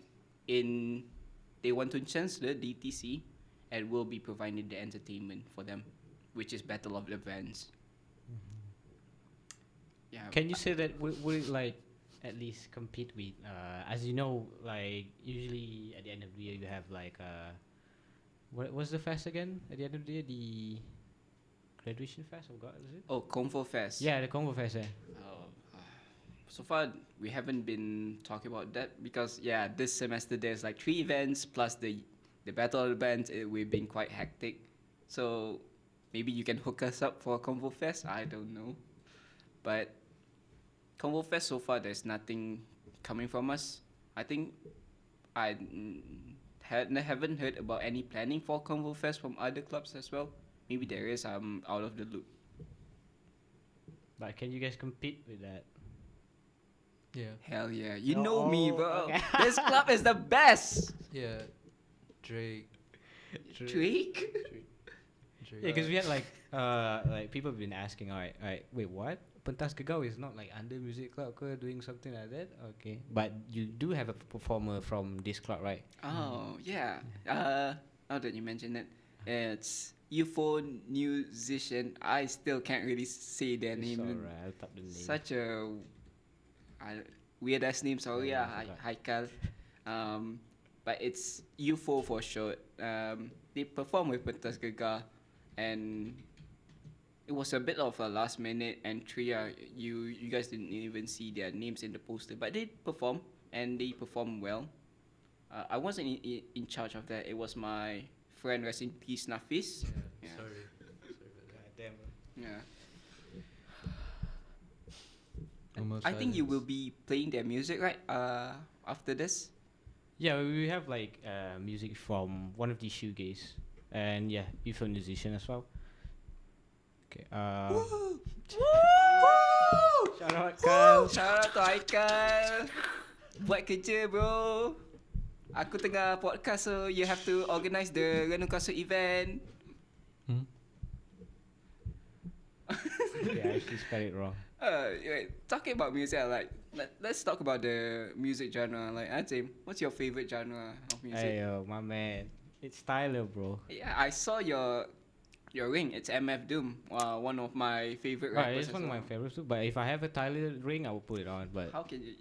in Dewan Chancellor DTC, and we'll be providing the entertainment for them, which is Battle of the Bands. Yeah. Can you say that would it like at least compete with as you know, like usually at the end of the year you have like what was the fest again at the end of the year, the graduation fest, I forgot, is it? Oh, Convo Fest. Yeah, the Convo Fest. So far, we haven't been talking about that because this semester there's like 3 events plus the Battle of the Bands. We've been quite hectic, so maybe you can hook us up for Convo Fest. I don't know, but Convo Fest so far there's nothing coming from us. I think I haven't heard about any planning for Convo Fest from other clubs as well. Maybe there is. I'm out of the loop. But can you guys compete with that? Yeah. Hell yeah, you know me, bro. Okay. This club is the best. Yeah. Drake. Drake. Yeah, because we had like people have been asking, all right, wait, what? Pentas Gegau is not like under music club ke, doing something like that? Okay, but you do have a performer from this club, right? Oh yeah. Now that you mention it, it's Euphoniousician. I still can't really say their It's name. alright, I'll type the name. Such a weird ass name. Sorry, Yeah, I Haikal. But it's UFO for short. They perform with Pentas Gegau, and it was a bit of a last minute entry. You guys didn't even see their names in the poster, but they performed and they performed well. I wasn't in charge of that. It was my friend, rest in peace, Nafis. Yeah. Sorry about that. Damn. Yeah. Almost I think you silence. will be playing their music, right? After this. Yeah, we have like music from one of the shoegaze, and yeah, Euphoniousician as well. Okay. Shout out Kyle. Shout out to Haikal. Buat kerja, bro. Aku tengah podcast, so you have to organize the Renungkasu event. Yeah, I actually spelled it wrong. Talking about music, let's talk about the music genre. Like, Azim, what's your favorite genre of music? Hey, yo, my man. It's Tyler, bro. Yeah, I saw your ring. It's MF Doom. One of my favorite Right, rappers. it's one of my favorites too. But if I have a Tyler ring, I will put it on. But How can you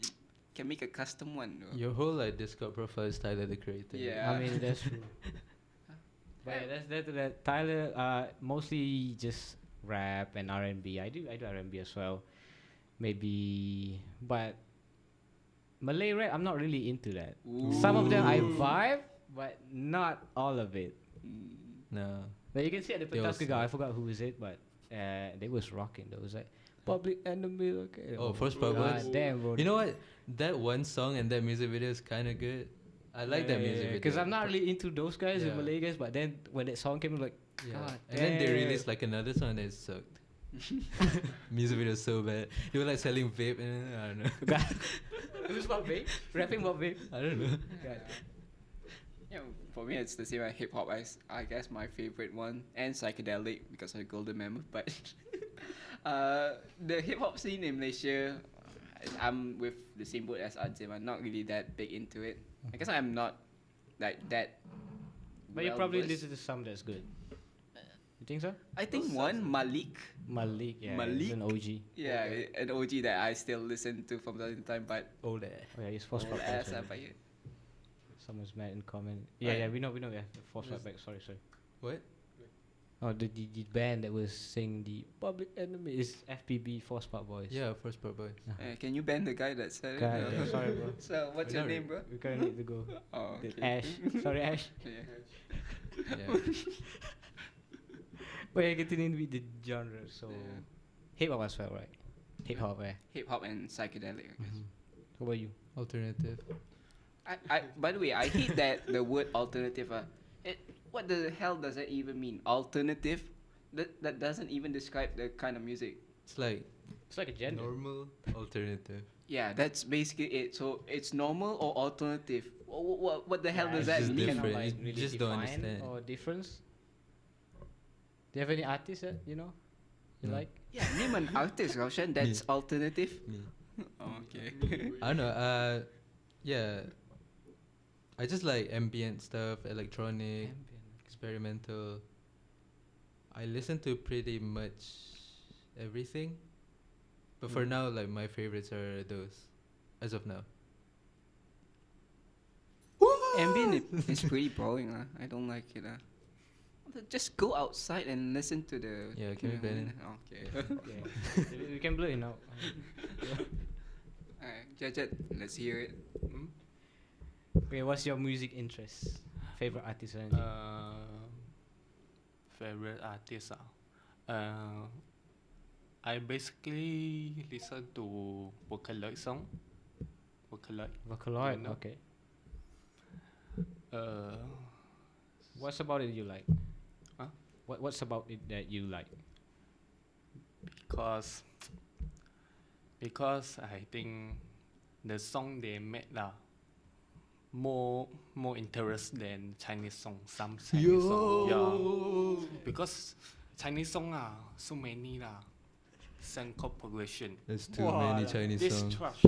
can make a custom one? Though? Your whole like Discord profile is Tyler the Creator. Yeah. I mean that's true. But yeah, that Tyler. Mostly just rap and R&B. I do R&B as well. Maybe, but Malay rap, I'm not really into that. Some of them I vibe, but not all of it. No. But you can see at the They Pentas was, Gegau, I forgot who is it, but they was rocking. They was like Public Enemy. Okay. Oh, First God Public. damn, bro. You know what? That one song and that music video is kind of good. I like that music video. Because I'm not really into those guys, the Yeah. Malay guys. But then when that song came, I'm like, Yeah. God And then they damn. released like another song that sucked. Music video is so bad. They were like selling vape and I don't know. Who's about vape? Rapping about vape? I don't know. God. Yeah, for me it's the same. Hip hop, I guess my favorite one, and psychedelic because of Golden Mammoth. But the hip hop scene in Malaysia, I'm with the same boat as Adzim. I'm not really that big into it. I guess I'm not like that. But you probably well-versed. listen to some that's good. You think so? I think one Malik. Malik, yeah, Malik? he's an OG. Yeah, an OG that I still listen to from time to time, but Oh yeah, he's force old back. ass up here. Someone's mad in comment. Yeah, we know. Yeah, force back. Sorry. What? Oh, the band that was singing the Public Enemy is FPB Force Part Boys. Yeah, First Part Boys. Can you ban the guy that said God, it? damn, sorry, bro. So what's your name, bro? We kinda need to go. Oh, The okay. Ash. Sorry, Ash. Yeah. Yeah. But yeah, continuing with the genre. So, Yeah. hip hop as well, right? Hip hop, yeah. Hip hop and psychedelic. I guess. What about you? Alternative. By the way, I hate that the word alternative. What the hell does that even mean? Alternative? That doesn't even describe the kind of music. It's like It's like a gender. normal alternative. Yeah, that's basically it. So it's normal or alternative. What the hell does it's that just mean? different. Cannot, like, You really just don't define understand. or difference. Do you have any artists that you know you No. like? Yeah, name an artist, Roshan. That's alternative. Me. Oh, okay. I don't know. Yeah. I just like ambient stuff, electronic, experimental. I listen to pretty much everything, but for now, like my favorites are those, as of now. Ambient is pretty boring. I don't like it. Just go outside and listen to the. Yeah, can we ban it? Okay. Yeah. We can blur it out. Alright, Jajat, let's hear it. Okay, what's your music interest? Favorite artist or anything? Favorite artist. I basically listen to Vocaloid song. Vocaloid. Vocaloid, know. okay. Uh, What's about it you like? Huh? What's about it that you like? because I think the song they made more interest than Chinese song. Some Chinese song, yeah. Because Chinese song so many same chord progression. There's too many Chinese This songs. trash.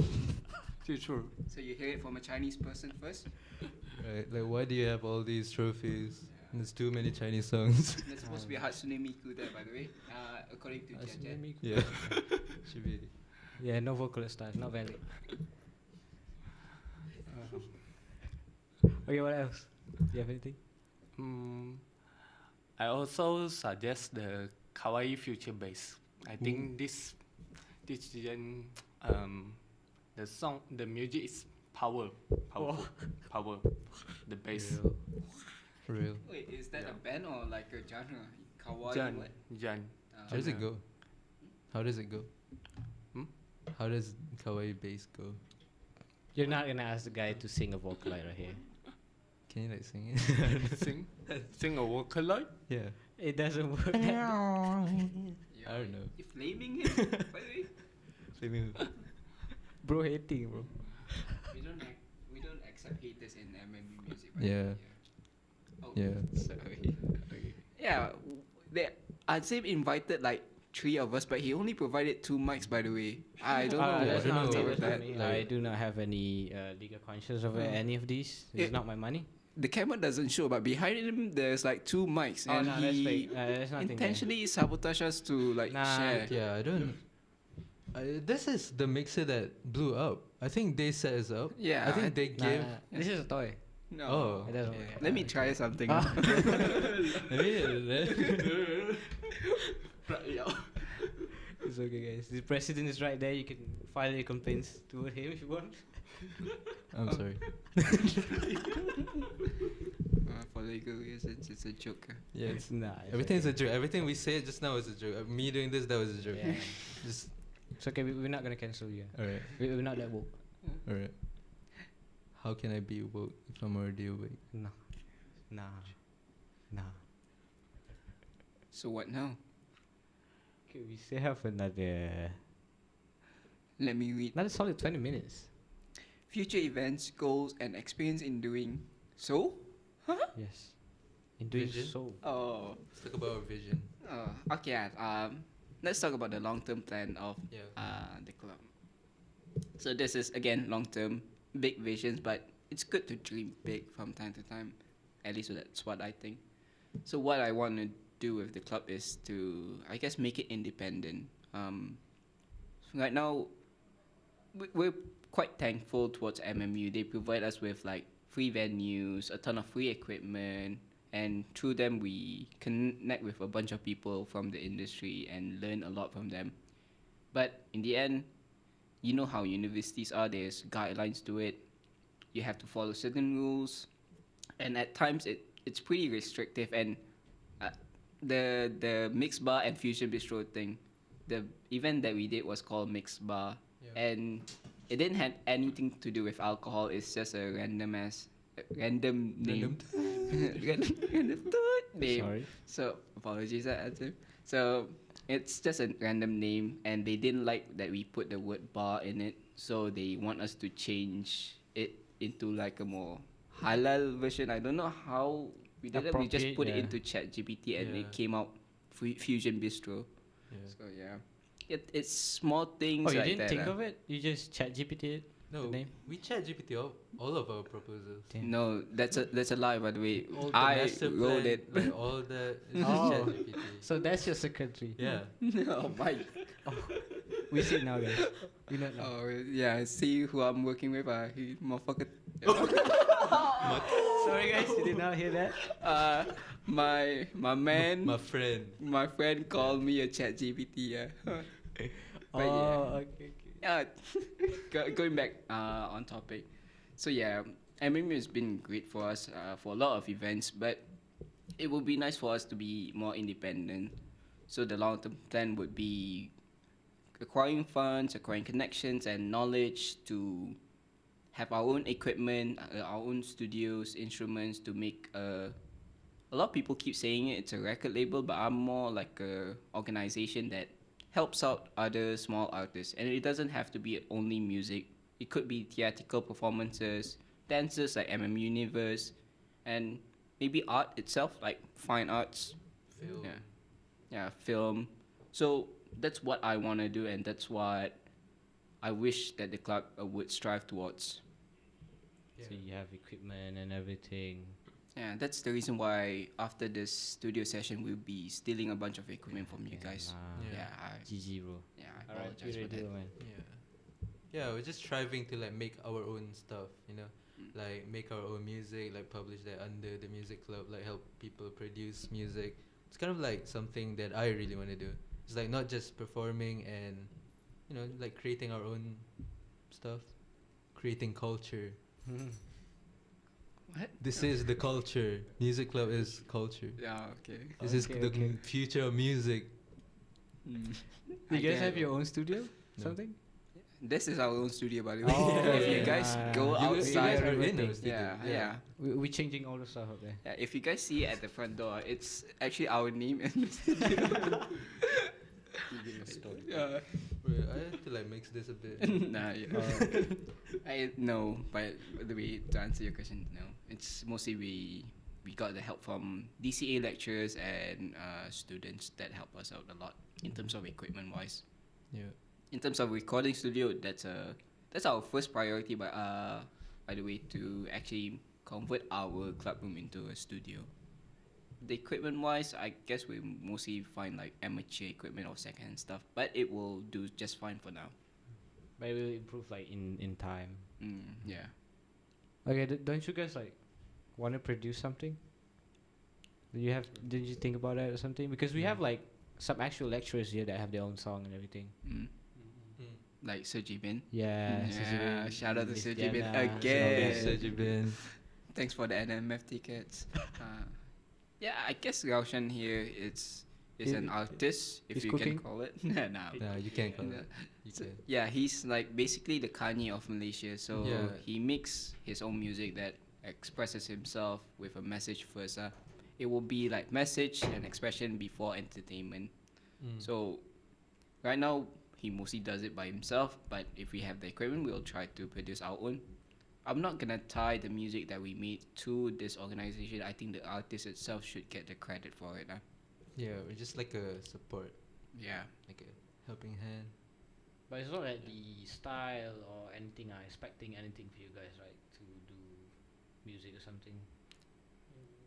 It's true. So you hear it from a Chinese person first. Right? Like, why do you have all these trophies? There's too many Chinese songs. There's supposed to be a Hatsune Miku there, by the way. According to Jajat. Yeah. Should be. Yeah, no vocalist stars, not valid. Okay, what else? Do you have anything? I also suggest the Kawaii Future Bass. I think this gen, the music is powerful. The bass. For real. Wait, is that a band or like a genre? Kawaii Jan, what? Jan. How does it go? How does it go? Hmm? How does kawaii bass go? You're not gonna ask the guy to sing a Vocaloid right here. Can you like sing it? Sing a Vocaloid? Yeah. It doesn't work. I don't know. You're flaming him, by the way. Bro hating, bro. We don't accept haters in MMU music. Right? Yeah. Oh, Yeah. sorry. Yeah, I'd say invited like 3 of us, but he only provided 2 mics, by the way. I don't know I what's don't know. up That's with not that. me. I Like- do not have any legal conscience over any of these. It's It- not my money. The camera doesn't show, but behind him there's like 2 mics, Oh and no, that's he fake. There's nothing there. intentionally sabotage us to like Nah. share. Yeah, I don't. This is the mixer that blew up. I think they set us up. Yeah, I think they Nah, gave. this is a toy. No, Oh. It doesn't work. let me try something. It's okay, guys. The president is right there. You can file your complaints toward him if you want. I'm sorry. For legal reasons, it's a joke. Yeah, it's, Nah, it's everything's okay. a joke. Everything we said just now was a joke. Me doing this, that was a joke. Yeah. Just It's okay. We're not gonna cancel you. alright, We're not that woke. alright. How can I be woke if I'm already awake? Nah. So what now? Okay, we still have another Let me read. solid 20 minutes. Future events, goals, and experience in doing so. Yes. In doing Vision? so. Oh, Let's talk about our vision. okay. Let's talk about the long-term plan of Yeah. the club. So this is again long term, big visions, but it's good to dream big from time to time. At least that's what I think. So what I want to do with the club is to, I guess, make it independent. Right now, we're quite thankful towards MMU. They provide us with like free venues, a ton of free equipment, and through them we connect with a bunch of people from the industry and learn a lot from them. But in the end, you know how universities are. There's guidelines to it. You have to follow certain rules, and at times it's pretty restrictive. And uh, the mixed bar and fusion bistro thing, the event that we did was called mixed bar, and it didn't have anything to do with alcohol. It's just a random name. Random name. Sorry. So apologies, Adam. So it's just a random name, and they didn't like that we put the word bar in it. So they want us to change it into like a more halal version. I don't know how we did it. We just Appropriate, put it yeah. into ChatGPT, and Yeah. it came out Fusion Bistro. Yeah. So yeah, it's small things Oh, you like didn't that. think of it? You just chat GPT it? No, The name? we chat GPT all of our proposals. Damn. No, that's a lie, by the way. All the I master wrote plan, it. like, all that is Oh. chat GPT. So that's your secretary. Yeah. Oh my. We see it now, guys. We not now. Oh yeah, see who I'm working with. He motherfucker. Sorry, guys. You did not hear that? My man, My friend. my friend called me a chat GPT. Yeah. But Oh, okay. yeah. Going back on topic. So yeah, MMU has been great for us for a lot of events, but it would be nice for us to be more independent. So the long-term plan would be acquiring funds, acquiring connections and knowledge to have our own equipment, our own studios, instruments to make a lot of people keep saying it's a record label, but I'm more like a organization that helps out other small artists. And it doesn't have to be only music. It could be theatrical performances, dances like Universe, and maybe art itself, like fine arts. Film. Yeah, film. So that's what I want to do, and that's what I wish that the club would strive towards. So you have equipment and everything. Yeah, that's the reason why after this studio session we'll be stealing a bunch of equipment from you guys. Yeah. GG, bro. I Alright, apologize you for ready, that. man? Yeah, we're just striving to like make our own stuff, you know, like make our own music, like publish that under the music club, like help people produce music. It's kind of like something that I really want to do. It's like not just performing and, you know, like creating our own stuff, creating culture. What? This is the culture. Music club is culture. Yeah, okay. This is Okay, the okay. future of music. You guys have your own studio? No. Something? This is our own studio, by the way. Oh, If you yeah. guys go You outside, guys are in everything. our studio. yeah. We're changing all the stuff up there. Yeah, if you guys see it at the front door, it's actually our name and the studio. Yeah. Wait, I have to like mix this a bit. Nah, yeah. I no, by the way, to answer your question, no. It's mostly we got the help from DCA lecturers and students that help us out a lot in terms of equipment wise. Yeah. In terms of recording studio, that's our first priority. By the way, to actually convert our club room into a studio. The equipment wise, I guess we mostly find like amateur equipment or secondhand stuff, but it will do just fine for now. But it will improve like in time. Yeah. Okay, don't you guys like want to produce something? Did you think about that or something? Because we have like some actual lecturers here that have their own song and everything. Like Sir Jibin. Yeah. Yeah, shout out to Miss Sir Jibin Diana, again. Sir Such a band. Thanks for the NMF tickets. Yeah, I guess Raushan here is an artist, if he's you cooking? can call it. No. No, you can't call No. it. You So, can. yeah, he's like basically the Kanye of Malaysia. So Yeah. he makes his own music that expresses himself with a message first. It will be like message and expression before entertainment. So right now he mostly does it by himself, but if we have the equipment, we'll try to produce our own. I'm not gonna tie the music that we made to this organization. I think the artist itself should get the credit for it. Yeah, we're just like a support, Yeah. like a helping hand. But it's not like the style or anything. Expecting anything for you guys, right? To do music or something.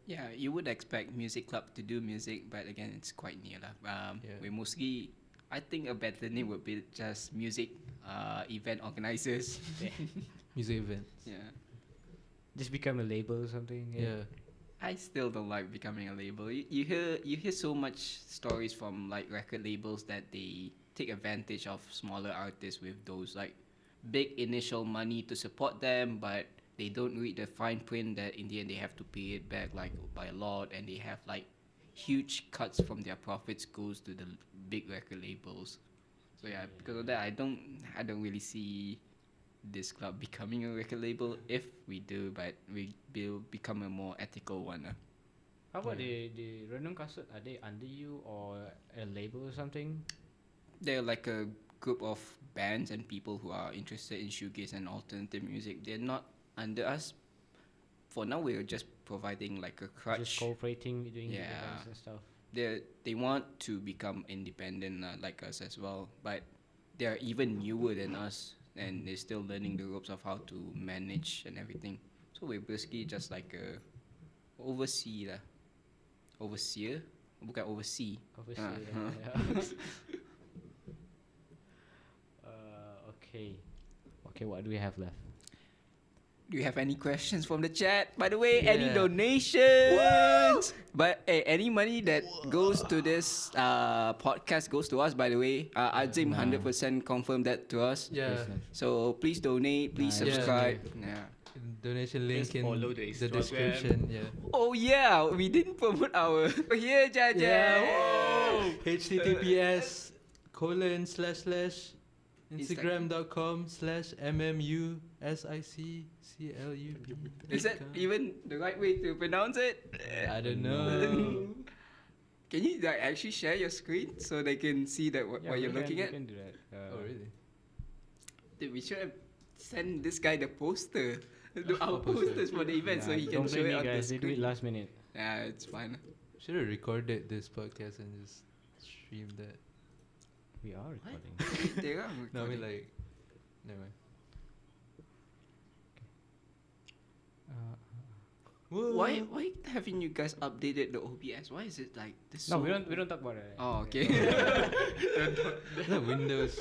Yeah, you would expect music club to do music, but again, it's quite near lah. Yeah. We mostly, I think a better name would be just music event organizers. Music events. Yeah. Just become a label or something. Yeah. I still don't like becoming a label. You hear so much stories from like record labels that they take advantage of smaller artists with those like big initial money to support them, but they don't read the fine print that in the end they have to pay it back like by a lot, and they have like huge cuts from their profits goes to the big record labels. So yeah, because of that, I don't really see this club becoming a record label. If we do, but we will become a more ethical one. How about the Renung Kasut? Are they under you or a label or something? They're like a group of bands and people who are interested in shoegaze and alternative music. They're not under us. For now, we're just providing like a crutch. Just cooperating, doing the Yeah. events and stuff. They want to become independent like us as well, but they're even newer than us, and they're still learning the ropes of how to manage and everything. So we're basically just like a overseer, bukan oversee. Obviously. Okay. Okay, what do we have left? Do you have any questions from the chat? By the way, any Yeah. donations? But any money that goes to this podcast goes to us. By the way, Azim 100% confirmed that to us. Yeah. So please donate, please Nice. subscribe. Yeah. Donation link Just in follow the the Instagram. description. Yeah. Oh yeah, we didn't promote our here, Jaja. https://instagram.com/MMUSICCLUB. Is that even the right way to pronounce it? I don't know. Can you like, actually share your screen so they can see that what you're looking at? We can do that. Oh really? Dude, we should have sent this guy the poster. Do our poster? posters for the event so he can Don't show blame it me, on the guys. They do it screen. last minute. Yeah, it's fine. Should have recorded this podcast and just streamed that. We are recording. They are No, I mean recording. like, never mind. Why haven't you guys updated the OBS? Why is it like this? No, we don't talk about it. Oh, okay. No, Windows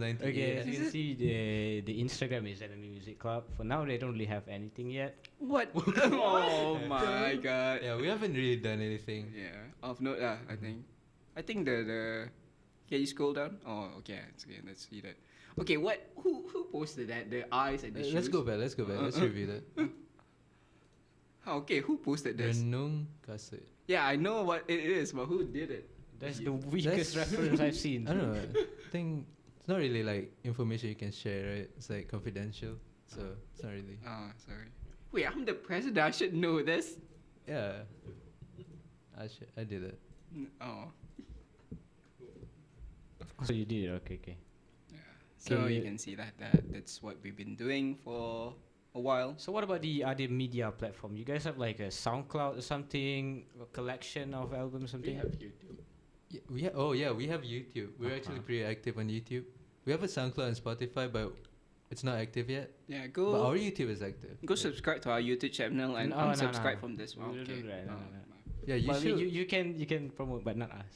98. Okay, as you can see, the Instagram is MMU Music Club. For now, they don't really have anything yet. What? Oh my god. Yeah, we haven't really done anything. Yeah. Of note, I think. I think the. Can you scroll down? Oh, okay. It's okay. Let's see that. Okay, what? Who posted that? The eyes and the shoes. Let's go back. Let's review that. Oh, okay, who posted this? Renung Kasut. Yeah, I know what it is, but who did it? That's the weakest reference I've seen. I don't know. I think it's not really like information you can share, right? It's like confidential, so it's not really. Oh, sorry. Wait, I'm the president. I should know this. Yeah. I did it. Oh. So you did it. Okay. So Okay. you can see that's what we've been doing for a while. So what about the other media platform? You guys have like a SoundCloud or something, a collection of albums, something? YouTube. Yeah, we have YouTube. We're actually pretty active on YouTube. We have a SoundCloud and Spotify, but it's not active yet. Yeah, But our go YouTube is active. subscribe to our YouTube channel and No, no, unsubscribe no. from this one. We don't Okay. do that, no, Oh, no. Yeah, you Well, should. you can promote, but not us.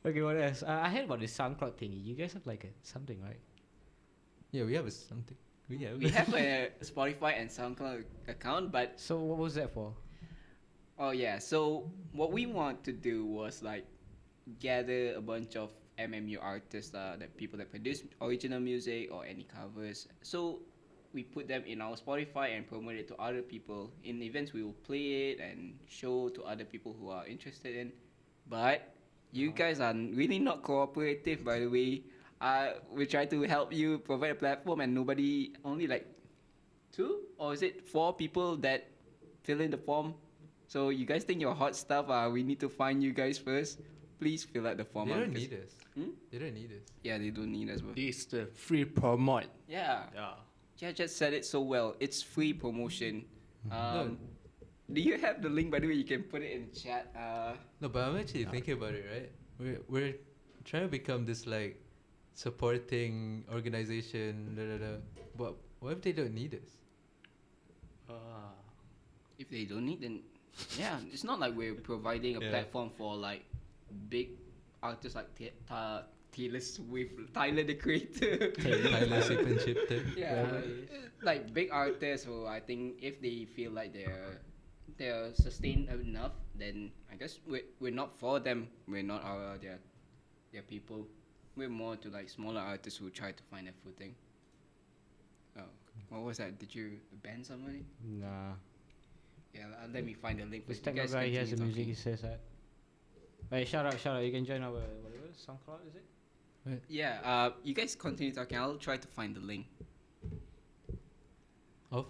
Okay, what else? I heard about the SoundCloud thingy. You guys have like something, right? Yeah, we have a something. We have a Spotify and SoundCloud account, but So what was that for? oh yeah, so what we want to do was like gather a bunch of MMU artists, that people that produce original music or any covers. So we put them in our Spotify and promote it to other people. In events, we will play it and show to other people who are interested in. But you guys are really not cooperative, by the way. We try to help you provide a platform, and nobody, only like 2 or is it 4 people that fill in the form. So you guys think you're hot stuff? We need to find you guys first. Please fill out the form. They out don't because- need us. Hmm? They don't need us. Yeah, they don't need us. Well. This is the free promote. Yeah. Yeah, just said it so well. It's free promotion. Do you have the link, by the way? You can put it in chat. No, but I'm actually thinking about it, right? we're trying to become this like supporting organization. Da, da, da. But what if they don't need us? If they don't need, then yeah, it's not like we're providing a Yeah. platform for like big artists like Taylor Swift, Tyler the Creator. Tyler Swift chipter. Yeah, like big artists who I think if they feel like they're sustained enough, then I guess we're not for them. We're not their people. We're more to like smaller artists who try to find their footing. Oh, what was that? Did you ban somebody? Nah. Yeah, let me find the link. This You techno guys guy, he has the continue music, he talking. says that. Hey, shout out. You can join our, whatever, SoundCloud, is it? Yeah, you guys continue talking. I'll try to find the link Of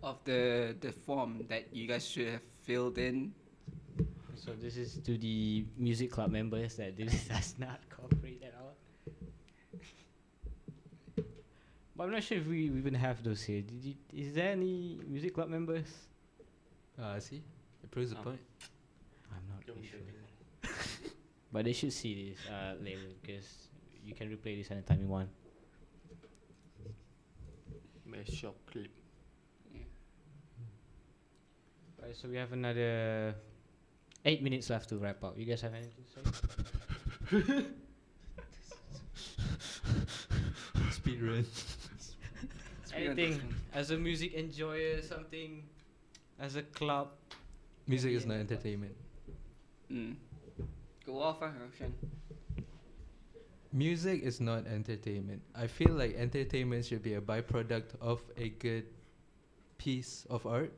of the form that you guys should have filled in. So this is to the music club members that this does not cooperate at all. But I'm not sure if we even have those here. Is there any music club members? see, it proves the point. I'm not really sure. But they should see this later because you can replay this anytime you want. Short clip. Right, so we have another 8 minutes left to wrap up. You guys have anything to say? Speed run. Anything as a music enjoyer, something as a club. Music is not entertainment. Go off, Roshan. Music is not entertainment. I feel like entertainment should be a byproduct of a good piece of art.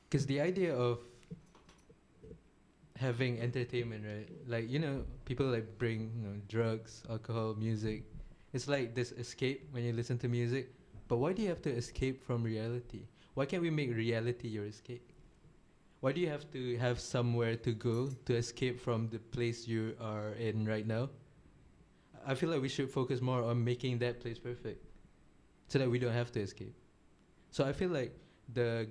Because the idea of having entertainment, right? Like, you know, people like bring drugs, alcohol, music. It's like this escape when you listen to music. But why do you have to escape from reality? Why can't we make reality your escape? Why do you have to have somewhere to go to escape from the place you are in right now? I feel like we should focus more on making that place perfect so that we don't have to escape. So I feel like the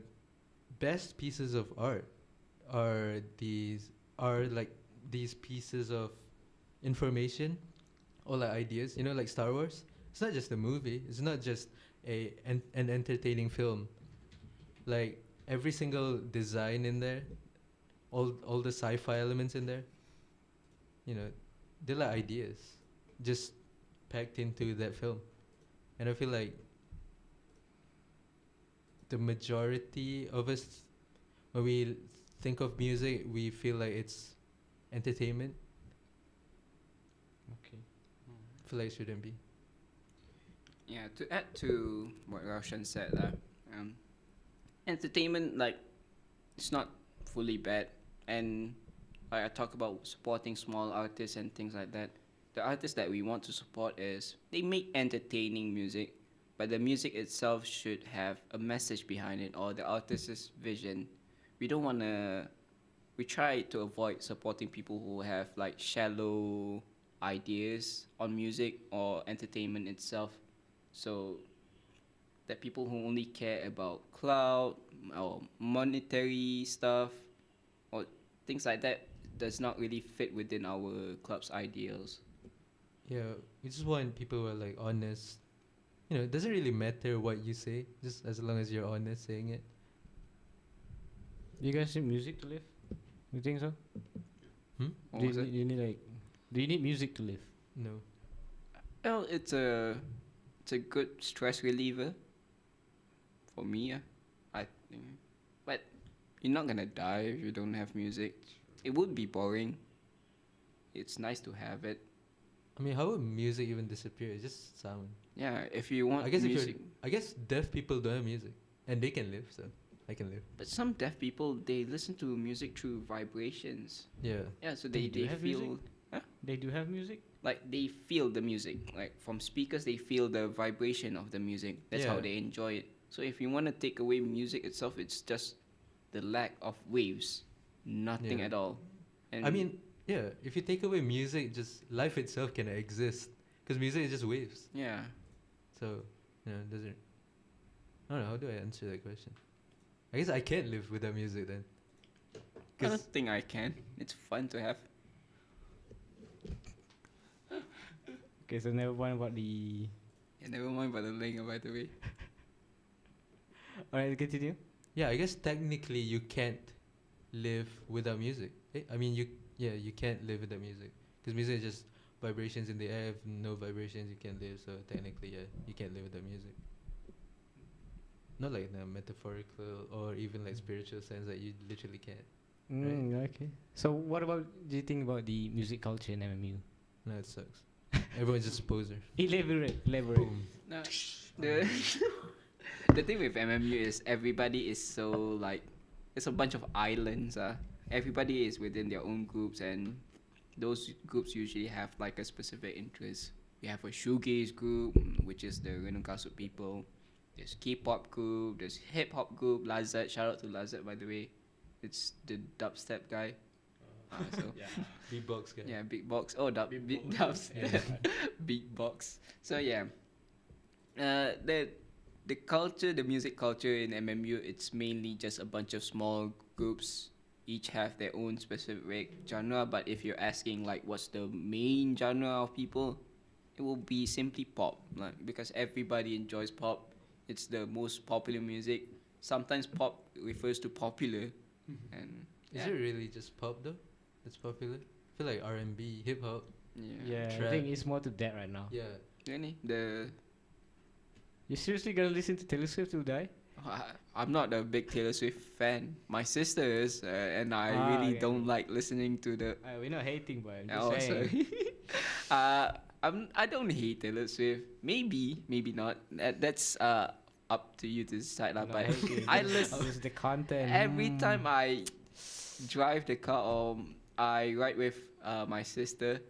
best pieces of art are these pieces of information or like ideas, you know, like Star Wars. It's not just a movie. It's not just an entertaining film. Like every single design in there, all the sci-fi elements in there, you know, they're like ideas just packed into that film. And I feel like the majority of us, when we think of music, we feel like it's entertainment. Okay. I feel like it shouldn't be. Yeah, to add to what Roshan said, entertainment, like, it's not fully bad. And like I talk about supporting small artists and things like that. The artists that we want to support they make entertaining music, but the music itself should have a message behind it or the artist's vision. We try to avoid supporting people who have like shallow ideas on music or entertainment itself. So that people who only care about cloud or monetary stuff or things like that does not really fit within our club's ideals. Yeah, we just want people who are like honest. You know, it doesn't really matter what you say, just as long as you're honest saying it. Do you guys need music to live? You think so? What Do was it? you need music to live? No. Well, it's a good stress reliever for me. I think, but you're not gonna die if you don't have music. It would be boring. It's nice to have it. I mean, how would music even disappear? It's just sound. Yeah, if you want I guess music. I guess deaf people don't have music, and they can live, so I can live. But some deaf people, they listen to music through vibrations. Yeah. Yeah, so They they do have feel music? They do have music? like they feel the music. Like from speakers, they feel the vibration of the music. That's how Yeah. they enjoy it. So if you want to take away music itself, it's just the lack of waves, nothing Yeah. at all. And I mean, yeah. If you take away music, just life itself cannot exist because music is just waves. yeah, So, you know, it doesn't. I don't know. How do I answer that question? I guess I can't live without music then. I don't think I can. It's fun to have. Okay, so never mind about the. Yeah, never mind about the link, by the way. Alright, continue. Yeah, I guess technically you can't live without music. I mean, you can't live without music because music is just vibrations in the air. If no vibrations, you can't live. So technically, yeah, you can't live without music. Not like in a metaphorical or even like spiritual sense that you literally can't. Okay. So what about do you think about the music culture in MMU? No, it sucks. Everyone's just a poser. Elaborate. No, the the thing with MMU is everybody is so like it's a bunch of islands. Everybody is within their own groups, and those groups usually have like a specific interest. We have a shoegaze group, which is the Renungasut people. There's K-pop group. There's hip hop group. Lazat, shout out to Lazat, by the way. It's the dubstep guy. So Beatbox guy. yeah, big box. Oh, dubstep, big box. So yeah, the culture, the music culture in MMU, it's mainly just a bunch of small groups. Each have their own specific genre. But if you're asking like what's the main genre of people, it will be simply pop. Like because everybody enjoys pop. It's the most popular music. Sometimes pop refers to popular, and Is it really just pop though? That's popular. I feel like R&B, hip hop. Yeah, I Trap. think it's more to that right now. Yeah. Really? You seriously gonna listen to Taylor Swift till die? I'm not a big Taylor Swift fan. My sister is, and I really okay. don't like listening to the. We're not hating, but I'm just Oh, saying. sorry. I don't hate Taylor Swift. Maybe not. That's up to you to decide lah. No, But hating. I listen It's the content. every time I drive the car or I ride with my sister.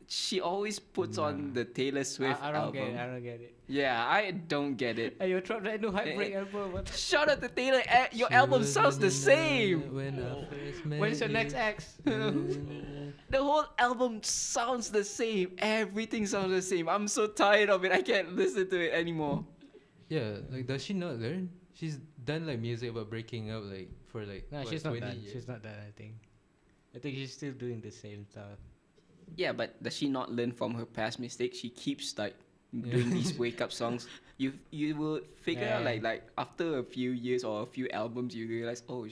She always puts on the Taylor Swift I don't album. I don't get it. Yeah, I don't get it. Hey, you dropped that new Heartbreak album. What? Shout out to Taylor. Your album sounds the same. When I first met When's your you. next X? The whole album sounds the same. Everything sounds the same. I'm so tired of it. I can't listen to it anymore. Yeah, like does she not learn? She's done like music about breaking up like for like No, what, she's not 20 done. years. She's not done. I think she's still doing the same stuff. Yeah, but does she not learn from her past mistakes? She keeps like doing these wake up songs. You will figure out Yeah. like after a few years or a few albums, you realize Nah,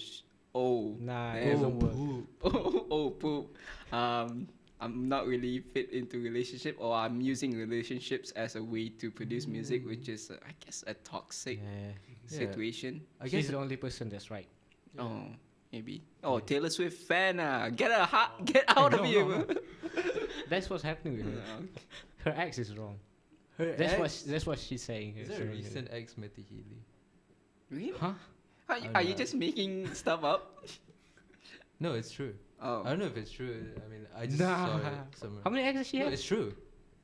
it man. doesn't work. Poop. I'm not really fit into relationship, or I'm using relationships as a way to produce music, which is I guess a toxic Yeah. situation. I She's guess the only person that's right. Oh, maybe. Oh, Taylor Swift fan get out of No, here. no, That's what's happening with her. Her ex is wrong. her That's what she's saying. is It's there a wrong. recent ex Matty Healy? Really? Huh? Are you just making stuff up? No, it's true. Oh. I don't know if it's true. I mean, I just Nah. saw it somewhere. How many exes she No, has? it's true.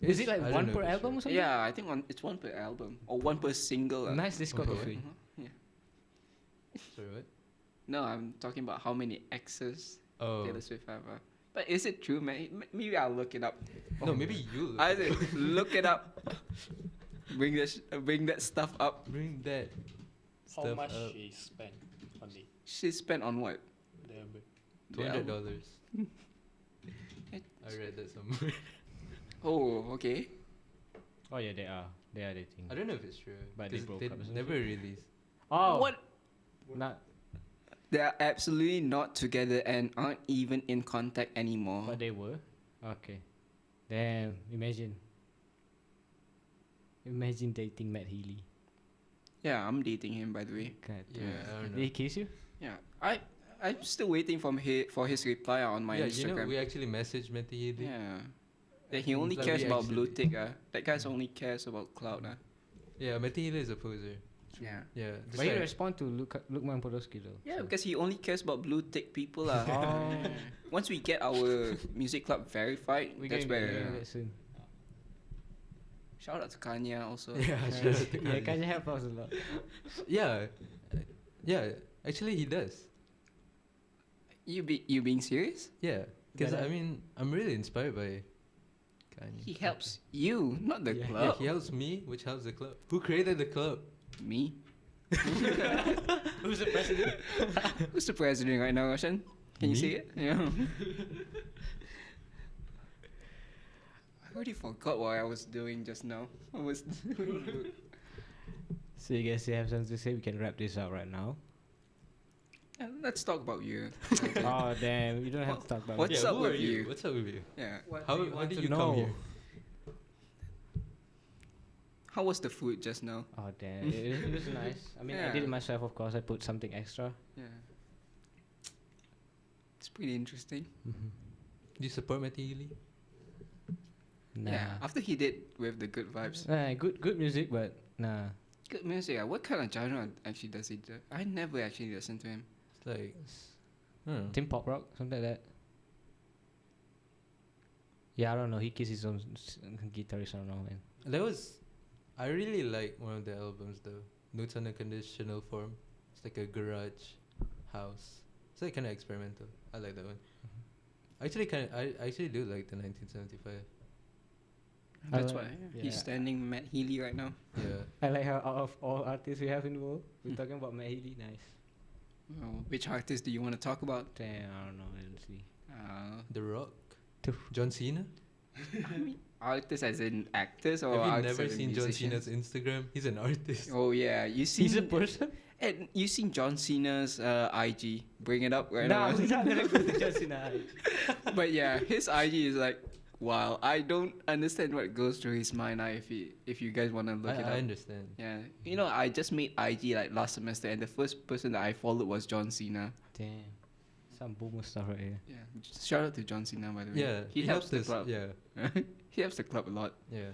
Is it like I don't one know per if it's album or true. something? Yeah, I think it's one per album or one per single. Nice discography. Yeah. Sorry, what? No, I'm talking about how many exes Oh. Taylor Swift have. But is it true, man? Maybe I'll look it up. No, maybe you I said, look it up. Bring that stuff up. bring that How stuff much up. she spent on She spent on what? the album? $200. I read that somewhere. Oh, okay. Oh yeah, they are dating. I don't know if it's true. But they 'cause broke up, isn't never released. Oh, What? Not, They're absolutely not together and aren't even in contact anymore. but they were. Okay. Damn, imagine dating Matt Healy. Yeah, I'm dating him, by the way. God Yeah, damn. I don't Did know. he kiss you? Yeah, I'm still waiting for his reply on my Yeah, you know, Instagram. we actually messaged Matty Healy. Yeah, that he only Like, cares we about blue actually- tick. That guy's only cares about cloud. Yeah, Matty Healy is a poser. Yeah. Yeah. just But he like- respond to Lukman Podolski though. Yeah, so. because he only cares about blue tick people. Oh. Once we get our music club verified, We that's can where. get soon. Shout out to Kanye also. Yeah, Yeah, sure. can you help us a lot? Yeah. Yeah, actually he does. You being serious? Yeah. Because Yeah, I mean, I'm really inspired by Kanye. He helps you, not the Yeah. Yeah, club. he helps me, which helps the club. Who created the club? Me. Who's the president? Who's the president right now, Roshan? Can you Me? see it? Yeah. I already forgot what I was doing just now. I was doing. So you guys have something to say? We can wrap this up right now. Let's talk about you. Oh damn, you don't have to talk about What's Yeah, up who with are you? you? What's up with you? Yeah. How do you want did to you know? come here? How was the food just now? Oh damn, it was nice. I mean, I did it Yeah. myself, of course. I put something extra. Yeah. It's pretty interesting. Do you support Matty Healy? Nah. Yeah. After he did with the good vibes. Good music, but nah. Good music. What kind of genre actually does he do? I never actually listened to him. It's like, I don't know. Team pop rock, something like that. Yeah, I don't know. He keeps his own guitarist. I don't know, man. That was, I really like one of the albums though. Notes on a Conditional Form. It's like a garage house. It's like kind of experimental. I like that one. I actually do like the 1975. That's like- why yeah. he's standing Matt Healy right now. Yeah. I like how out of all artists we have in the world, we're talking about Matt Healy. Nice. Well, which artist do you want to talk about? Damn, I don't know. Let's see. The Rock. Tuh. John Cena. Artists as in actors or Have you artists never as in seen John musicians? Cena's Instagram? He's an artist. Oh yeah, you seen He's a person. and you seen John Cena's IG? Bring it up right Nah, now. we're not gonna go to John Cena. But yeah, his IG is like, wow. I don't understand what goes through his mind. If you guys wanna look it up. I understand. Yeah, you know, I just made IG like last semester, and the first person that I followed was John Cena. Damn, some boomer stuff right here. Yeah, shout out to John Cena by the way. Yeah, he helps the us. club. Yeah, He helps the club a lot. yeah.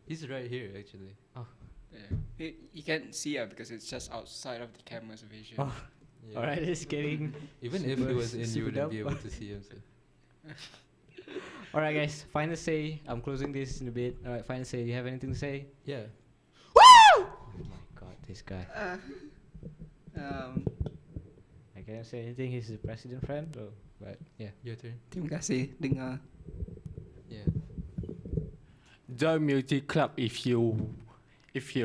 He's right here actually. Yeah, you can't see it because it's just outside of the camera's vision. Oh. Yeah. Alright, it's getting. Even if he was in, you wouldn't be able to see him. So. Alright, guys. Final say. I'm closing this in a bit. Alright, final say. Do you have anything to say? Yeah. Oh my god, this guy. I can't say anything. He's the president friend, so, but yeah. Your turn. Terima kasih dengar. Yeah. Join music club if you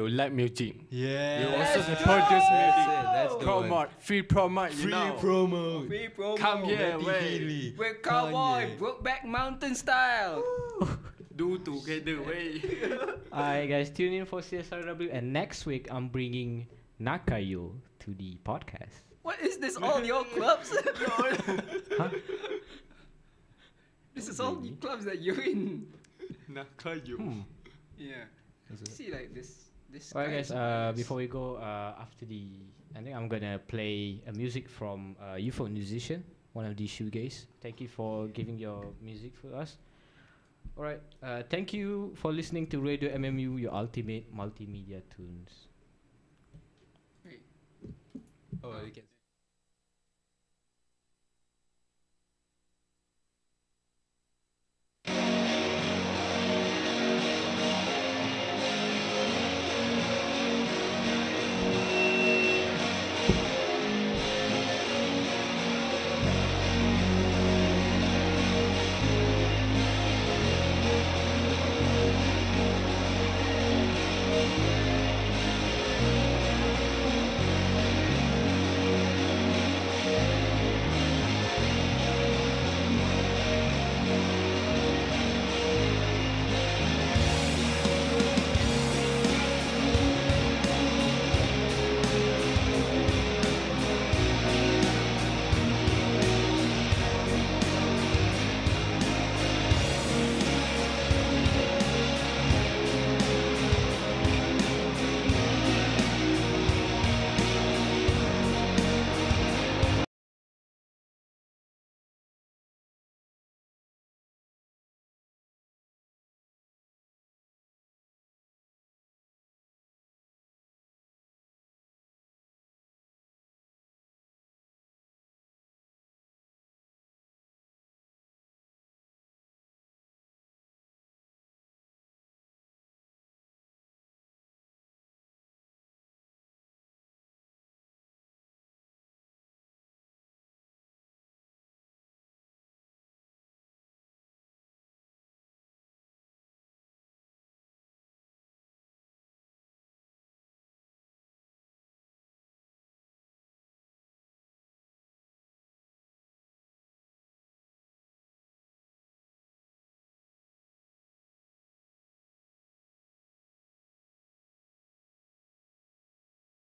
like music. Yeah. You also produce music. That's the Promote, free promote, you Free know. promo. Free promo. Come here, Matty wait. Healy. We're cowboy, Kanye. Brokeback Mountain style. Do together, wait. Alright, guys. Tune in for CSRW, and next week I'm bringing Nakayo to the podcast. What is this? All your clubs? Huh? This is all the clubs that you're in. Hmm. Yeah. See, like this. Alright, guy guys. is nice. Before we go, after I think I'm gonna play a music from Euphoniousician, one of these shoegaze. Thank you for giving your music for us. Alright. Thank you for listening to Radio MMU, your ultimate multimedia tunes. Oh, you can.